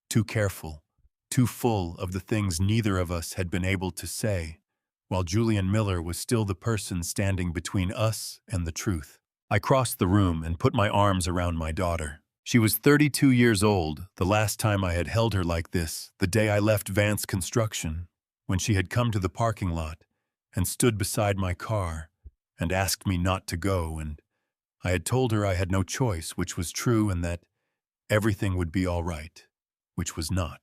too careful, too full of the things neither of us had been able to say, while Julian Miller was still the person standing between us and the truth. I crossed the room and put my arms around my daughter. She was 32 years old, the last time I had held her like this, the day I left Vance Construction, when she had come to the parking lot and stood beside my car and asked me not to go, and I had told her I had no choice, which was true, and that everything would be all right, which was not.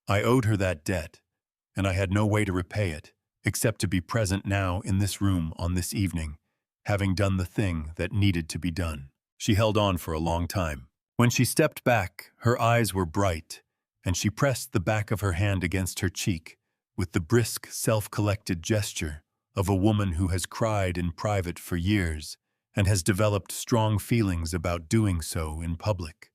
I owed her that debt, and I had no way to repay it, except to be present now in this room on this evening, having done the thing that needed to be done. She held on for a long time. When she stepped back, her eyes were bright, and she pressed the back of her hand against her cheek with the brisk, self-collected gesture of a woman who has cried in private for years and has developed strong feelings about doing so in public.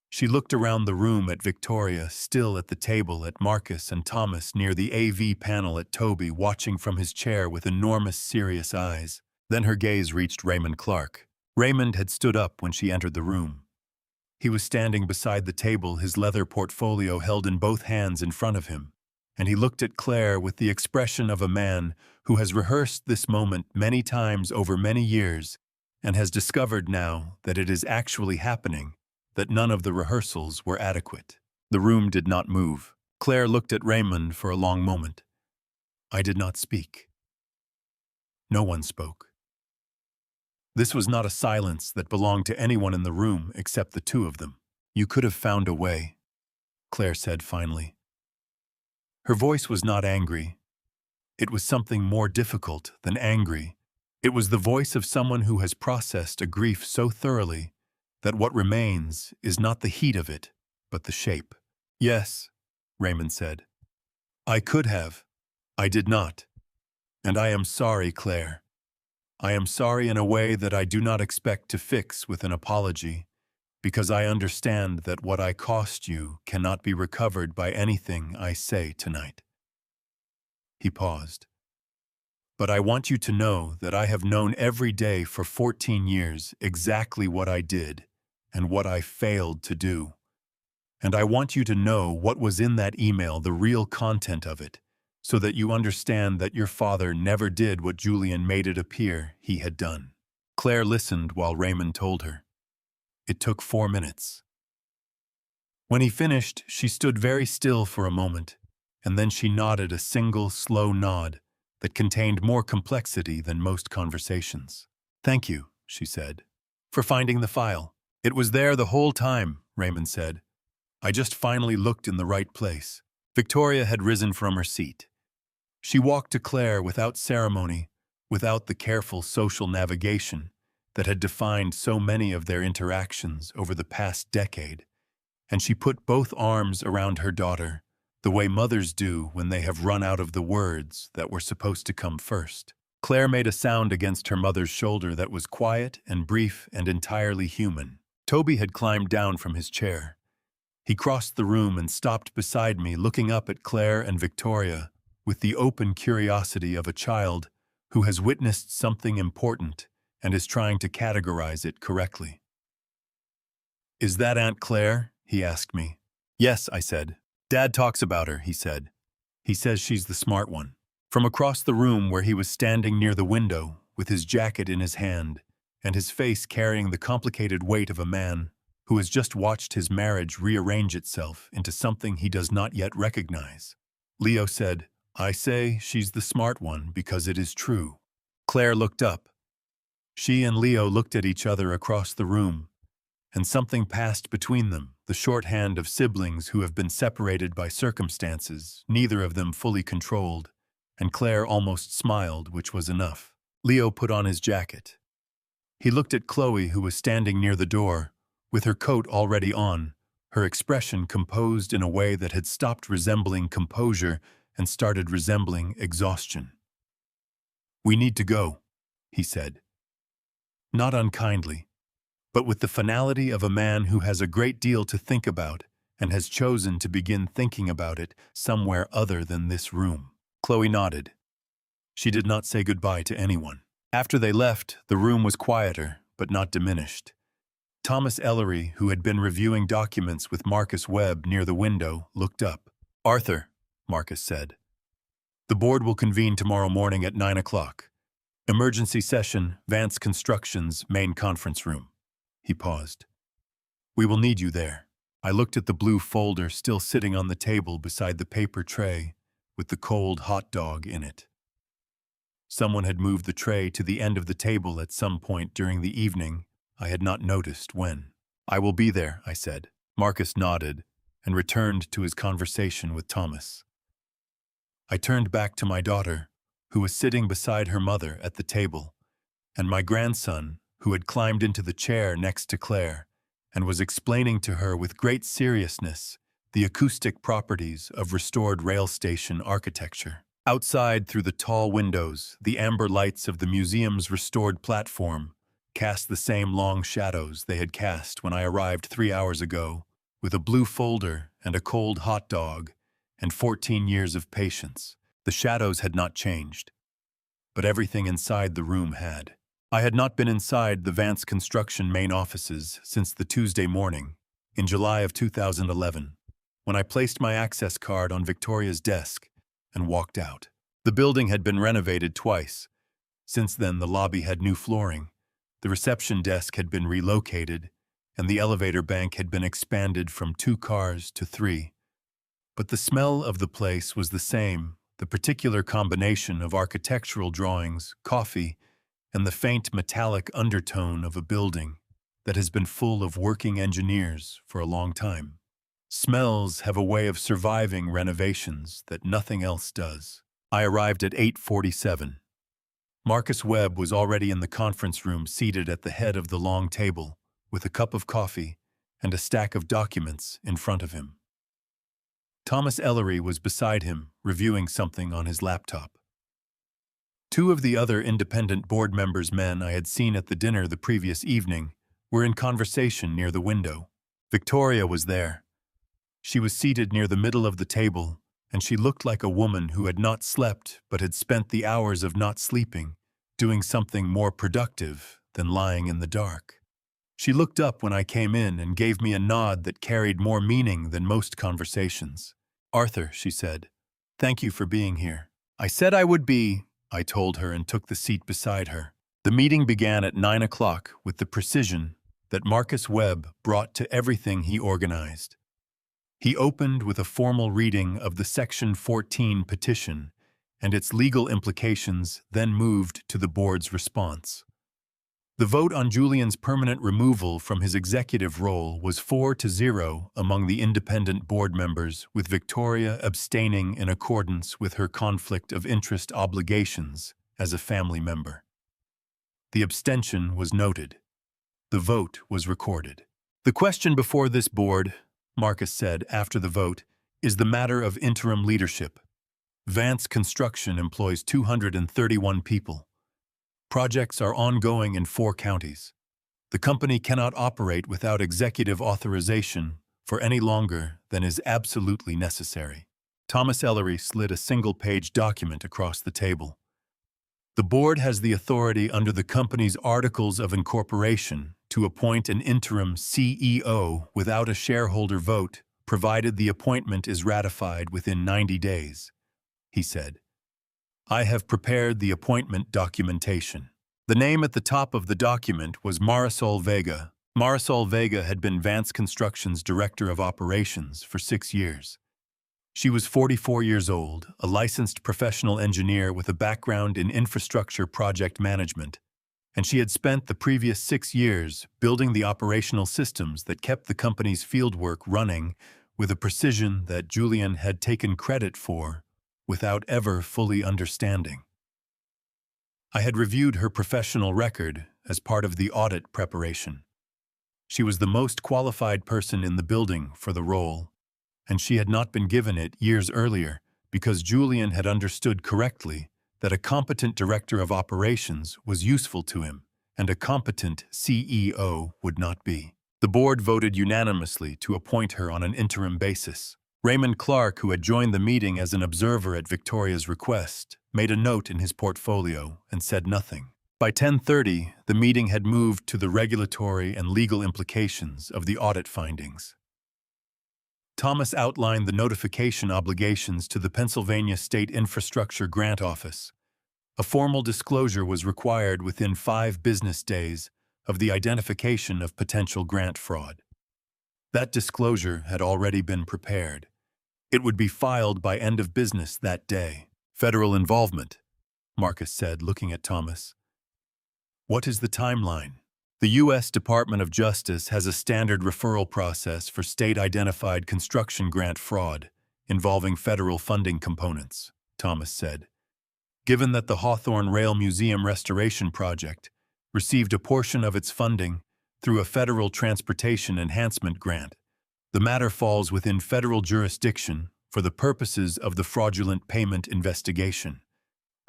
She looked around the room at Victoria, still at the table, at Marcus and Thomas near the AV panel, at Toby watching from his chair with enormous, serious eyes. Then her gaze reached Raymond Clark. Raymond had stood up when she entered the room. He was standing beside the table, his leather portfolio held in both hands in front of him, and he looked at Claire with the expression of a man who has rehearsed this moment many times over many years and has discovered now that it is actually happening, that none of the rehearsals were adequate. The room did not move. Claire looked at Raymond for a long moment. I did not speak. No one spoke. This was not a silence that belonged to anyone in the room except the two of them. You could have found a way, Claire said finally. Her voice was not angry. It was something more difficult than angry. It was the voice of someone who has processed a grief so thoroughly that what remains is not the heat of it, but the shape. Yes, Raymond said. I could have. I did not. And I am sorry, Claire. I am sorry in a way that I do not expect to fix with an apology, because I understand that what I cost you cannot be recovered by anything I say tonight. He paused. But I want you to know that I have known every day for 14 years exactly what I did and what I failed to do. And I want you to know what was in that email, the real content of it, so that you understand that your father never did what Julian made it appear he had done. Claire listened while Raymond told her. It took 4 minutes. When he finished, she stood very still for a moment, and then she nodded a single, slow nod that contained more complexity than most conversations. Thank you, she said, for finding the file. It was there the whole time, Raymond said. I just finally looked in the right place. Victoria had risen from her seat. She walked to Claire without ceremony, without the careful social navigation that had defined so many of their interactions over the past decade, and she put both arms around her daughter, the way mothers do when they have run out of the words that were supposed to come first. Claire made a sound against her mother's shoulder that was quiet and brief and entirely human. Toby had climbed down from his chair. He crossed the room and stopped beside me, looking up at Claire and Victoria with the open curiosity of a child who has witnessed something important and is trying to categorize it correctly. Is that Aunt Claire? He asked me. Yes, I said. Dad talks about her, he said. He says she's the smart one. From across the room where he was standing near the window with his jacket in his hand and his face carrying the complicated weight of a man who has just watched his marriage rearrange itself into something he does not yet recognize, Leo said, I say she's the smart one because it is true. Claire looked up. She and Leo looked at each other across the room, and something passed between them, the shorthand of siblings who have been separated by circumstances, neither of them fully controlled, and Claire almost smiled, which was enough. Leo put on his jacket. He looked at Chloe, who was standing near the door, with her coat already on, her expression composed in a way that had stopped resembling composure and started resembling exhaustion. We need to go, he said. Not unkindly, but with the finality of a man who has a great deal to think about and has chosen to begin thinking about it somewhere other than this room. Chloe nodded. She did not say goodbye to anyone. After they left, the room was quieter, but not diminished. Thomas Ellery, who had been reviewing documents with Marcus Webb near the window, looked up. Arthur, Marcus said. The board will convene tomorrow morning at 9 o'clock. Emergency session, Vance Construction's main conference room. He paused. We will need you there. I looked at the blue folder still sitting on the table beside the paper tray with the cold hot dog in it. Someone had moved the tray to the end of the table at some point during the evening. I had not noticed when. I will be there, I said. Marcus nodded and returned to his conversation with Thomas. I turned back to my daughter, who was sitting beside her mother at the table, and my grandson, who had climbed into the chair next to Claire and was explaining to her with great seriousness the acoustic properties of restored rail station architecture. Outside, through the tall windows, the amber lights of the museum's restored platform cast the same long shadows they had cast when I arrived 3 hours ago, with a blue folder and a cold hot dog and 14 years of patience. The shadows had not changed, but everything inside the room had. I had not been inside the Vance Construction main offices since the Tuesday morning, in July of 2011, when I placed my access card on Victoria's desk and walked out. The building had been renovated twice. Since then, the lobby had new flooring, the reception desk had been relocated, and the elevator bank had been expanded from 2 cars to 3. But the smell of the place was the same, the particular combination of architectural drawings, coffee, and the faint metallic undertone of a building that has been full of working engineers for a long time. Smells have a way of surviving renovations that nothing else does. I arrived at 8:47. Marcus Webb was already in the conference room, seated at the head of the long table, with a cup of coffee and a stack of documents in front of him. Thomas Ellery was beside him, reviewing something on his laptop. 2 of the other independent board members' men I had seen at the dinner the previous evening were in conversation near the window. Victoria was there. She was seated near the middle of the table, and she looked like a woman who had not slept but had spent the hours of not sleeping doing something more productive than lying in the dark. She looked up when I came in and gave me a nod that carried more meaning than most conversations. "Arthur," she said, "thank you for being here." "I said I would be," I told her, and took the seat beside her. The meeting began at 9 o'clock with the precision that Marcus Webb brought to everything he organized. He opened with a formal reading of the Section 14 petition and its legal implications, then moved to the board's response. The vote on Julian's permanent removal from his executive role was 4-0 among the independent board members, with Victoria abstaining in accordance with her conflict of interest obligations as a family member. The abstention was noted. The vote was recorded. "The question before this board," Marcus said after the vote, "is the matter of interim leadership. Vance Construction employs 231 people. Projects are ongoing in 4 counties. The company cannot operate without executive authorization for any longer than is absolutely necessary." Thomas Ellery slid a single-page document across the table. "The board has the authority under the company's Articles of Incorporation to appoint an interim CEO without a shareholder vote, provided the appointment is ratified within 90 days, he said. "I have prepared the appointment documentation." The name at the top of the document was Marisol Vega. Marisol Vega had been Vance Construction's Director of Operations for 6 years. She was 44 years old, a licensed professional engineer with a background in infrastructure project management, and she had spent the previous 6 years building the operational systems that kept the company's fieldwork running with a precision that Julian had taken credit for without ever fully understanding. I had reviewed her professional record as part of the audit preparation. She was the most qualified person in the building for the role, and she had not been given it years earlier because Julian had understood correctly that a competent director of operations was useful to him, and a competent CEO would not be. The board voted unanimously to appoint her on an interim basis. Raymond Clark, who had joined the meeting as an observer at Victoria's request, made a note in his portfolio and said nothing. By 10:30, the meeting had moved to the regulatory and legal implications of the audit findings. Thomas outlined the notification obligations to the Pennsylvania State Infrastructure Grant Office. A formal disclosure was required within 5 business days of the identification of potential grant fraud. That disclosure had already been prepared. It would be filed by end of business that day. "Federal involvement," Marcus said, looking at Thomas. "What is the timeline?" "The U.S. Department of Justice has a standard referral process for state-identified construction grant fraud involving federal funding components," Thomas said. "Given that the Hawthorne Rail Museum Restoration Project received a portion of its funding through a federal transportation enhancement grant, the matter falls within federal jurisdiction for the purposes of the fraudulent payment investigation.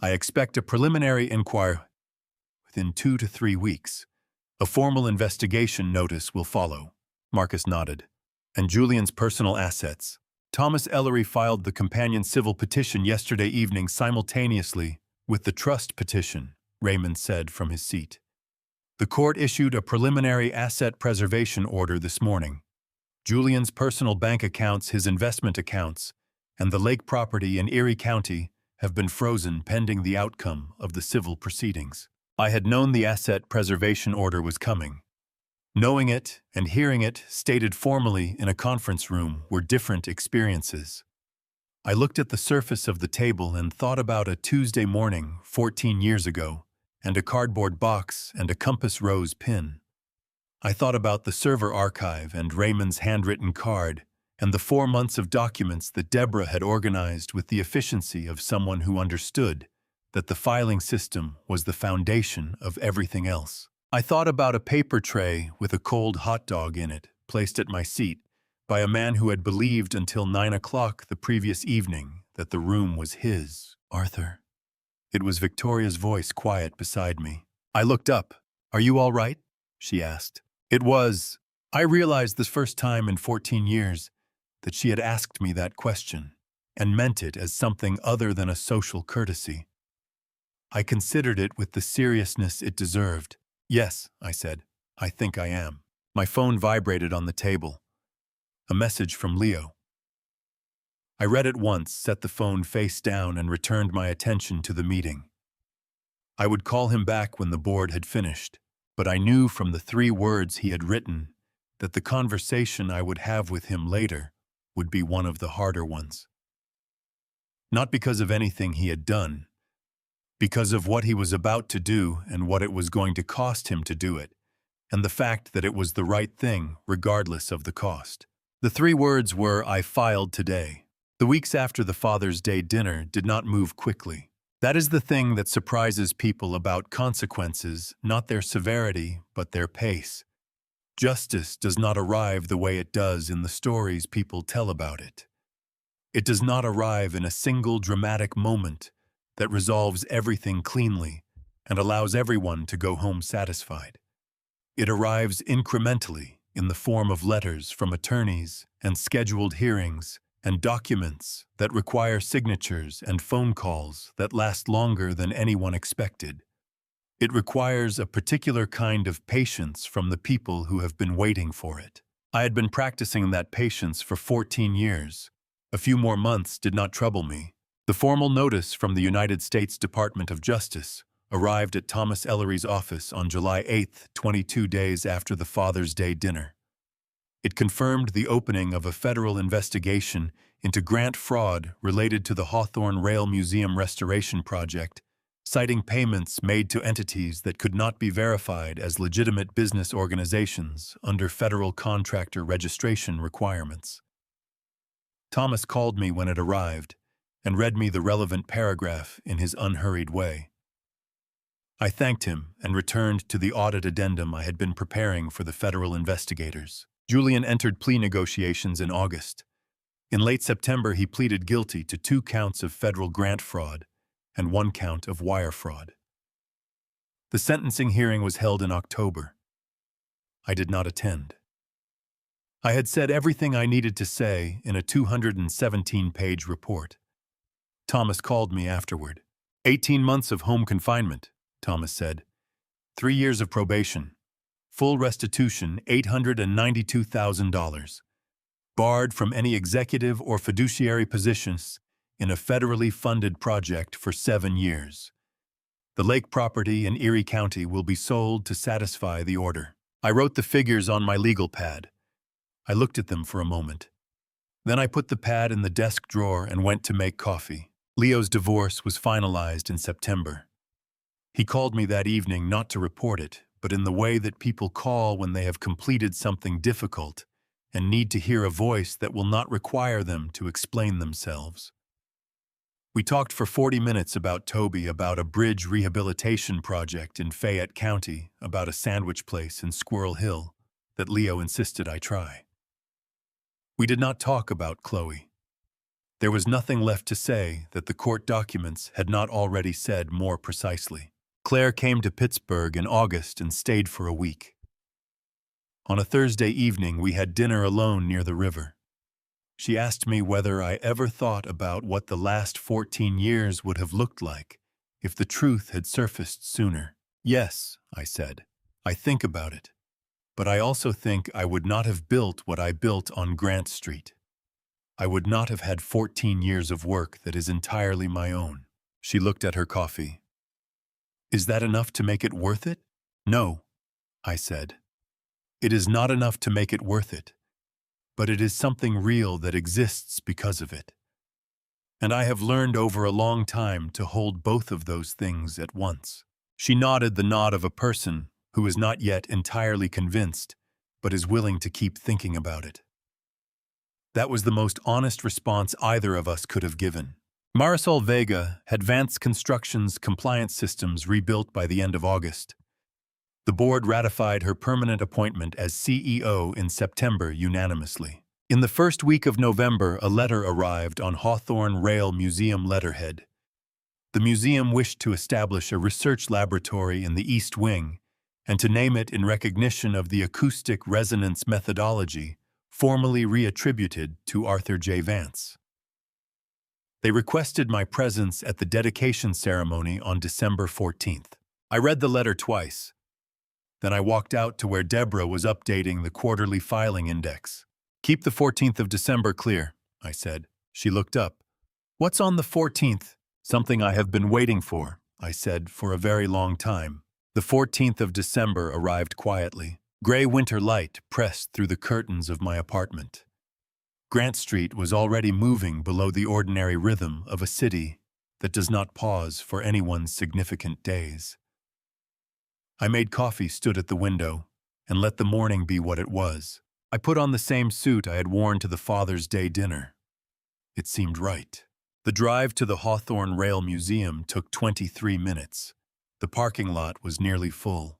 I expect a preliminary inquiry within 2 to 3 weeks. A formal investigation notice will follow." Marcus nodded. "And Julian's personal assets." Thomas Ellery filed the companion civil petition yesterday evening simultaneously with the trust petition, Raymond said from his seat. "The court issued a preliminary asset preservation order this morning. Julian's personal bank accounts, his investment accounts, and the lake property in Erie County have been frozen pending the outcome of the civil proceedings. I had known the asset preservation order was coming. Knowing it and hearing it stated formally in a conference room were different experiences. I looked at the surface of the table and thought about a Tuesday morning 14 years ago, and a cardboard box and a compass rose pin. I thought about the server archive and Raymond's handwritten card, and the 4 months of documents that Deborah had organized with the efficiency of someone who understood that the filing system was the foundation of everything else. I thought about a paper tray with a cold hot dog in it, placed at my seat, by a man who had believed until 9 o'clock the previous evening that the room was his. Arthur. It was Victoria's voice quiet beside me. I looked up. Are you all right? She asked. It was. I realized this first time in 14 years that she had asked me that question, and meant it as something other than a social courtesy. I considered it with the seriousness it deserved. Yes, I said. I think I am. My phone vibrated on the table. A message from Leo. I read it once, set the phone face down, and returned my attention to the meeting. I would call him back when the board had finished, but I knew from the 3 words he had written that the conversation I would have with him later would be one of the harder ones. Not because of anything he had done, because of what he was about to do and what it was going to cost him to do it, and the fact that it was the right thing regardless of the cost. The 3 words were, I filed today. The weeks after the Father's Day dinner did not move quickly. That is the thing that surprises people about consequences, not their severity, but their pace. Justice does not arrive the way it does in the stories people tell about it. It does not arrive in a single dramatic moment that resolves everything cleanly and allows everyone to go home satisfied. It arrives incrementally in the form of letters from attorneys and scheduled hearings and documents that require signatures and phone calls that last longer than anyone expected. It requires a particular kind of patience from the people who have been waiting for it. I had been practicing that patience for 14 years. A few more months did not trouble me. The formal notice from the United States Department of Justice arrived at Thomas Ellery's office on July 8th, 22 days after the Father's Day dinner. It confirmed the opening of a federal investigation into grant fraud related to the Hawthorne Rail Museum restoration project, citing payments made to entities that could not be verified as legitimate business organizations under federal contractor registration requirements. Thomas called me when it arrived and read me the relevant paragraph in his unhurried way. I thanked him and returned to the audit addendum I had been preparing for the federal investigators. Julian entered plea negotiations in August. In late September, he pleaded guilty to 2 counts of federal grant fraud and 1 count of wire fraud. The sentencing hearing was held in October. I did not attend. I had said everything I needed to say in a 217-page report. Thomas called me afterward. 18 months of home confinement, Thomas said. 3 years of probation. Full restitution, $892,000. Barred from any executive or fiduciary positions in a federally funded project for 7 years. The lake property in Erie County will be sold to satisfy the order. I wrote the figures on my legal pad. I looked at them for a moment. Then I put the pad in the desk drawer and went to make coffee. Leo's divorce was finalized in September. He called me that evening not to report it, but in the way that people call when they have completed something difficult and need to hear a voice that will not require them to explain themselves. We talked for 40 minutes about Toby, about a bridge rehabilitation project in Fayette County, about a sandwich place in Squirrel Hill that Leo insisted I try. We did not talk about Chloe. There was nothing left to say that the court documents had not already said more precisely. Claire came to Pittsburgh in August and stayed for a week. On a Thursday evening, we had dinner alone near the river. She asked me whether I ever thought about what the last 14 years would have looked like if the truth had surfaced sooner. Yes, I said. I think about it, But I also think I would not have built what I built on Grant Street. I would not have had 14 years of work that is entirely my own. She looked at her coffee. Is that enough to make it worth it? No, I said. It is not enough to make it worth it, but it is something real that exists because of it. And I have learned over a long time to hold both of those things at once. She nodded the nod of a person who is not yet entirely convinced, but is willing to keep thinking about it. That was the most honest response either of us could have given. Marisol Vega had Vance Construction's compliance systems rebuilt by the end of August. The board ratified her permanent appointment as CEO in September unanimously. In the first week of November, a letter arrived on Hawthorne Rail Museum letterhead. The museum wished to establish a research laboratory in the East Wing and to name it in recognition of the acoustic resonance methodology formally reattributed to Arthur J. Vance. They requested my presence at the dedication ceremony on December 14th. I read the letter twice. Then I walked out to where Deborah was updating the quarterly filing index. Keep the 14th of December clear, I said. She looked up. What's on the 14th? Something I have been waiting for, I said, for a very long time. The 14th of December arrived quietly. Gray winter light pressed through the curtains of my apartment. Grant Street was already moving below the ordinary rhythm of a city that does not pause for anyone's significant days. I made coffee, stood at the window, and let the morning be what it was. I put on the same suit I had worn to the Father's Day dinner. It seemed right. The drive to the Hawthorne Rail Museum took 23 minutes. The parking lot was nearly full.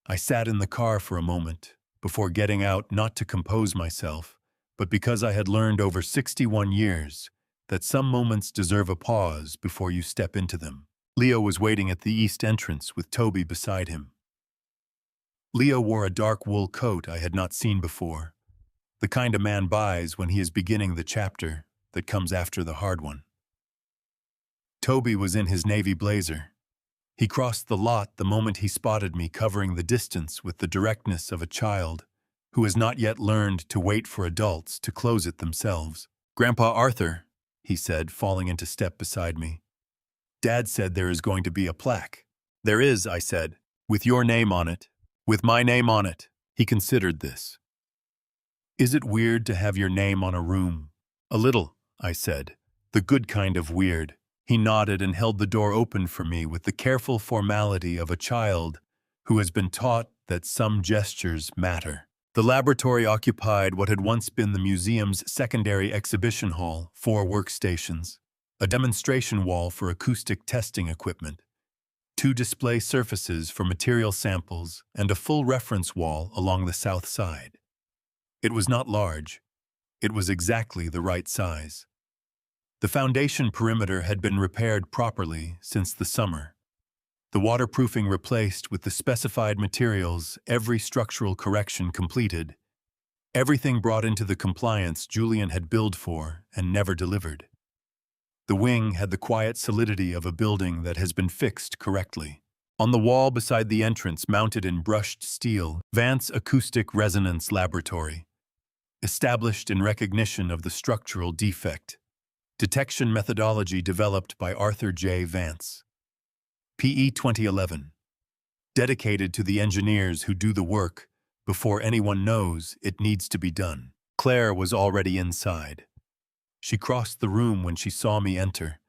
I sat in the car for a moment before getting out, not to compose myself, but because I had learned over 61 years that some moments deserve a pause before you step into them. Leo was waiting at the east entrance with Toby beside him. Leo wore a dark wool coat I had not seen before, the kind a man buys when he is beginning the chapter that comes after the hard one. Toby was in his navy blazer. He crossed the lot the moment he spotted me, covering the distance with the directness of a child who has not yet learned to wait for adults to close it themselves. Grandpa Arthur, he said, falling into step beside me. Dad said there is going to be a plaque. There is, I said, with your name on it. With my name on it. He considered this. Is it weird to have your name on a room? A little, I said. The good kind of weird. He nodded and held the door open for me with the careful formality of a child who has been taught that some gestures matter. The laboratory occupied what had once been the museum's secondary exhibition hall, 4 workstations, a demonstration wall for acoustic testing equipment, 2 display surfaces for material samples, and a full reference wall along the south side. It was not large. It was exactly the right size. The foundation perimeter had been repaired properly since the summer. The waterproofing replaced with the specified materials, every structural correction completed. Everything brought into the compliance Julian had billed for and never delivered. The wing had the quiet solidity of a building that has been fixed correctly. On the wall beside the entrance, mounted in brushed steel, Vance Acoustic Resonance Laboratory, established in recognition of the structural defect. Detection methodology developed by Arthur J. Vance. PE 2011. Dedicated to the engineers who do the work before anyone knows it needs to be done. Claire was already inside. She crossed the room when she saw me enter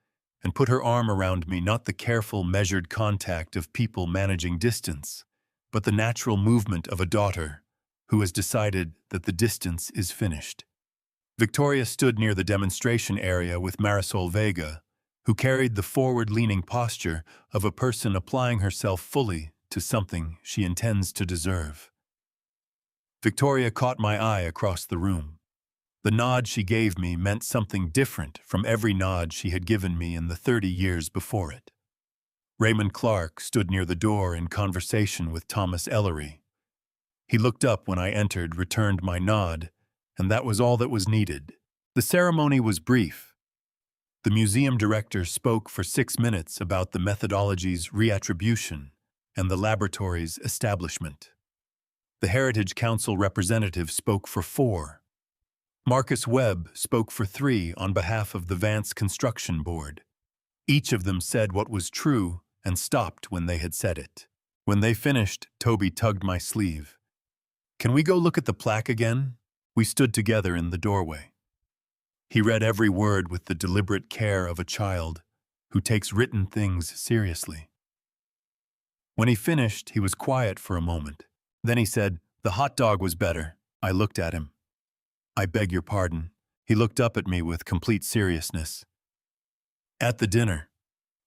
and put her arm around me, not the careful, measured contact of people managing distance, but the natural movement of a daughter who has decided that the distance is finished. Victoria stood near the demonstration area with Marisol Vega, who carried the forward-leaning posture of a person applying herself fully to something she intends to deserve. Victoria caught my eye across the room. The nod she gave me meant something different from every nod she had given me in the 30 years before it. Raymond Clark stood near the door in conversation with Thomas Ellery. He looked up when I entered, returned my nod, and that was all that was needed. The ceremony was brief. The museum director spoke for 6 minutes about the methodology's reattribution and the laboratory's establishment. The Heritage Council representative spoke for 4. Marcus Webb spoke for 3 on behalf of the Vance Construction Board. Each of them said what was true and stopped when they had said it. When they finished, Toby tugged my sleeve. "Can we go look at the plaque again?" We stood together in the doorway. He read every word with the deliberate care of a child who takes written things seriously. When he finished, he was quiet for a moment. Then he said, "The hot dog was better." I looked at him. "I beg your pardon." He looked up at me with complete seriousness. "At the dinner,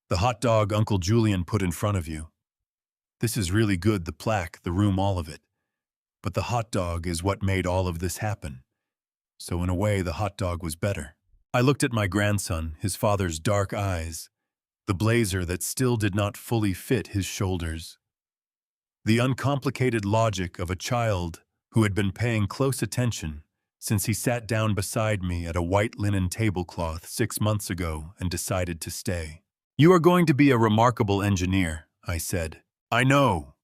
the hot dog Uncle Julian put in front of you. This is really good, the plaque, the room, all of it. But the hot dog is what made all of this happen. So in a way, the hot dog was better." I looked at my grandson, his father's dark eyes, the blazer that still did not fully fit his shoulders. The uncomplicated logic of a child who had been paying close attention since he sat down beside me at a white linen tablecloth 6 months ago and decided to stay. "You are going to be a remarkable engineer," I said. "I know,"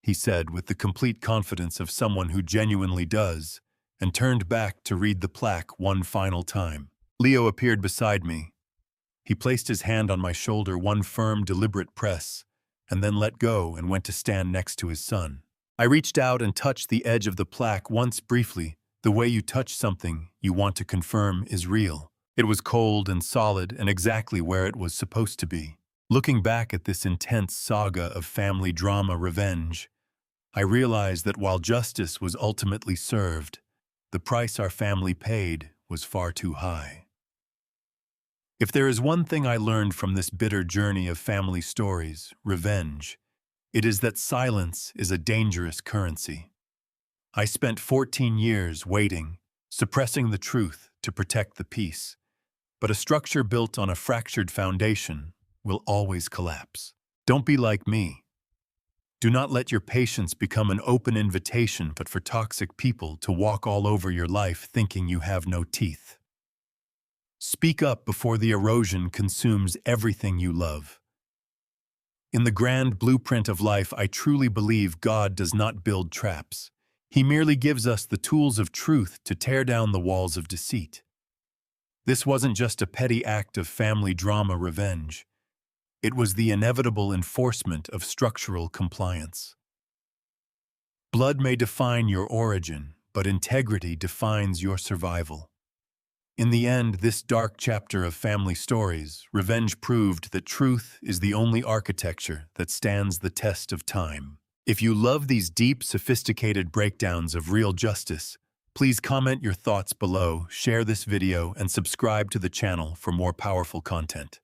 he said with the complete confidence of someone who genuinely does, and turned back to read the plaque one final time. Leo appeared beside me. He placed his hand on my shoulder, one firm, deliberate press, and then let go and went to stand next to his son. I reached out and touched the edge of the plaque once briefly, the way you touch something you want to confirm is real. It was cold and solid and exactly where it was supposed to be. Looking back at this intense saga of family drama revenge, I realized that while justice was ultimately served, the price our family paid was far too high. If there is one thing I learned from this bitter journey of family stories, revenge, it is that silence is a dangerous currency. I spent 14 years waiting, suppressing the truth to protect the peace, but a structure built on a fractured foundation will always collapse. Don't be like me. Do not let your patience become an open invitation but for toxic people to walk all over your life thinking you have no teeth. Speak up before the erosion consumes everything you love. In the grand blueprint of life, I truly believe God does not build traps. He merely gives us the tools of truth to tear down the walls of deceit. This wasn't just a petty act of family drama revenge. It was the inevitable enforcement of structural compliance. Blood may define your origin, but integrity defines your survival. In the end, this dark chapter of family stories, revenge proved that truth is the only architecture that stands the test of time. If you love these deep, sophisticated breakdowns of real justice, please comment your thoughts below, share this video, and subscribe to the channel for more powerful content.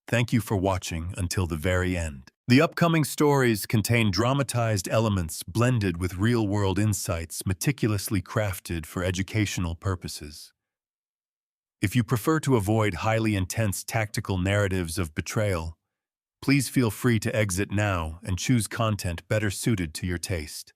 Thank you for watching until the very end. The upcoming stories contain dramatized elements blended with real-world insights meticulously crafted for educational purposes. If you prefer to avoid highly intense tactical narratives of betrayal, please feel free to exit now and choose content better suited to your taste.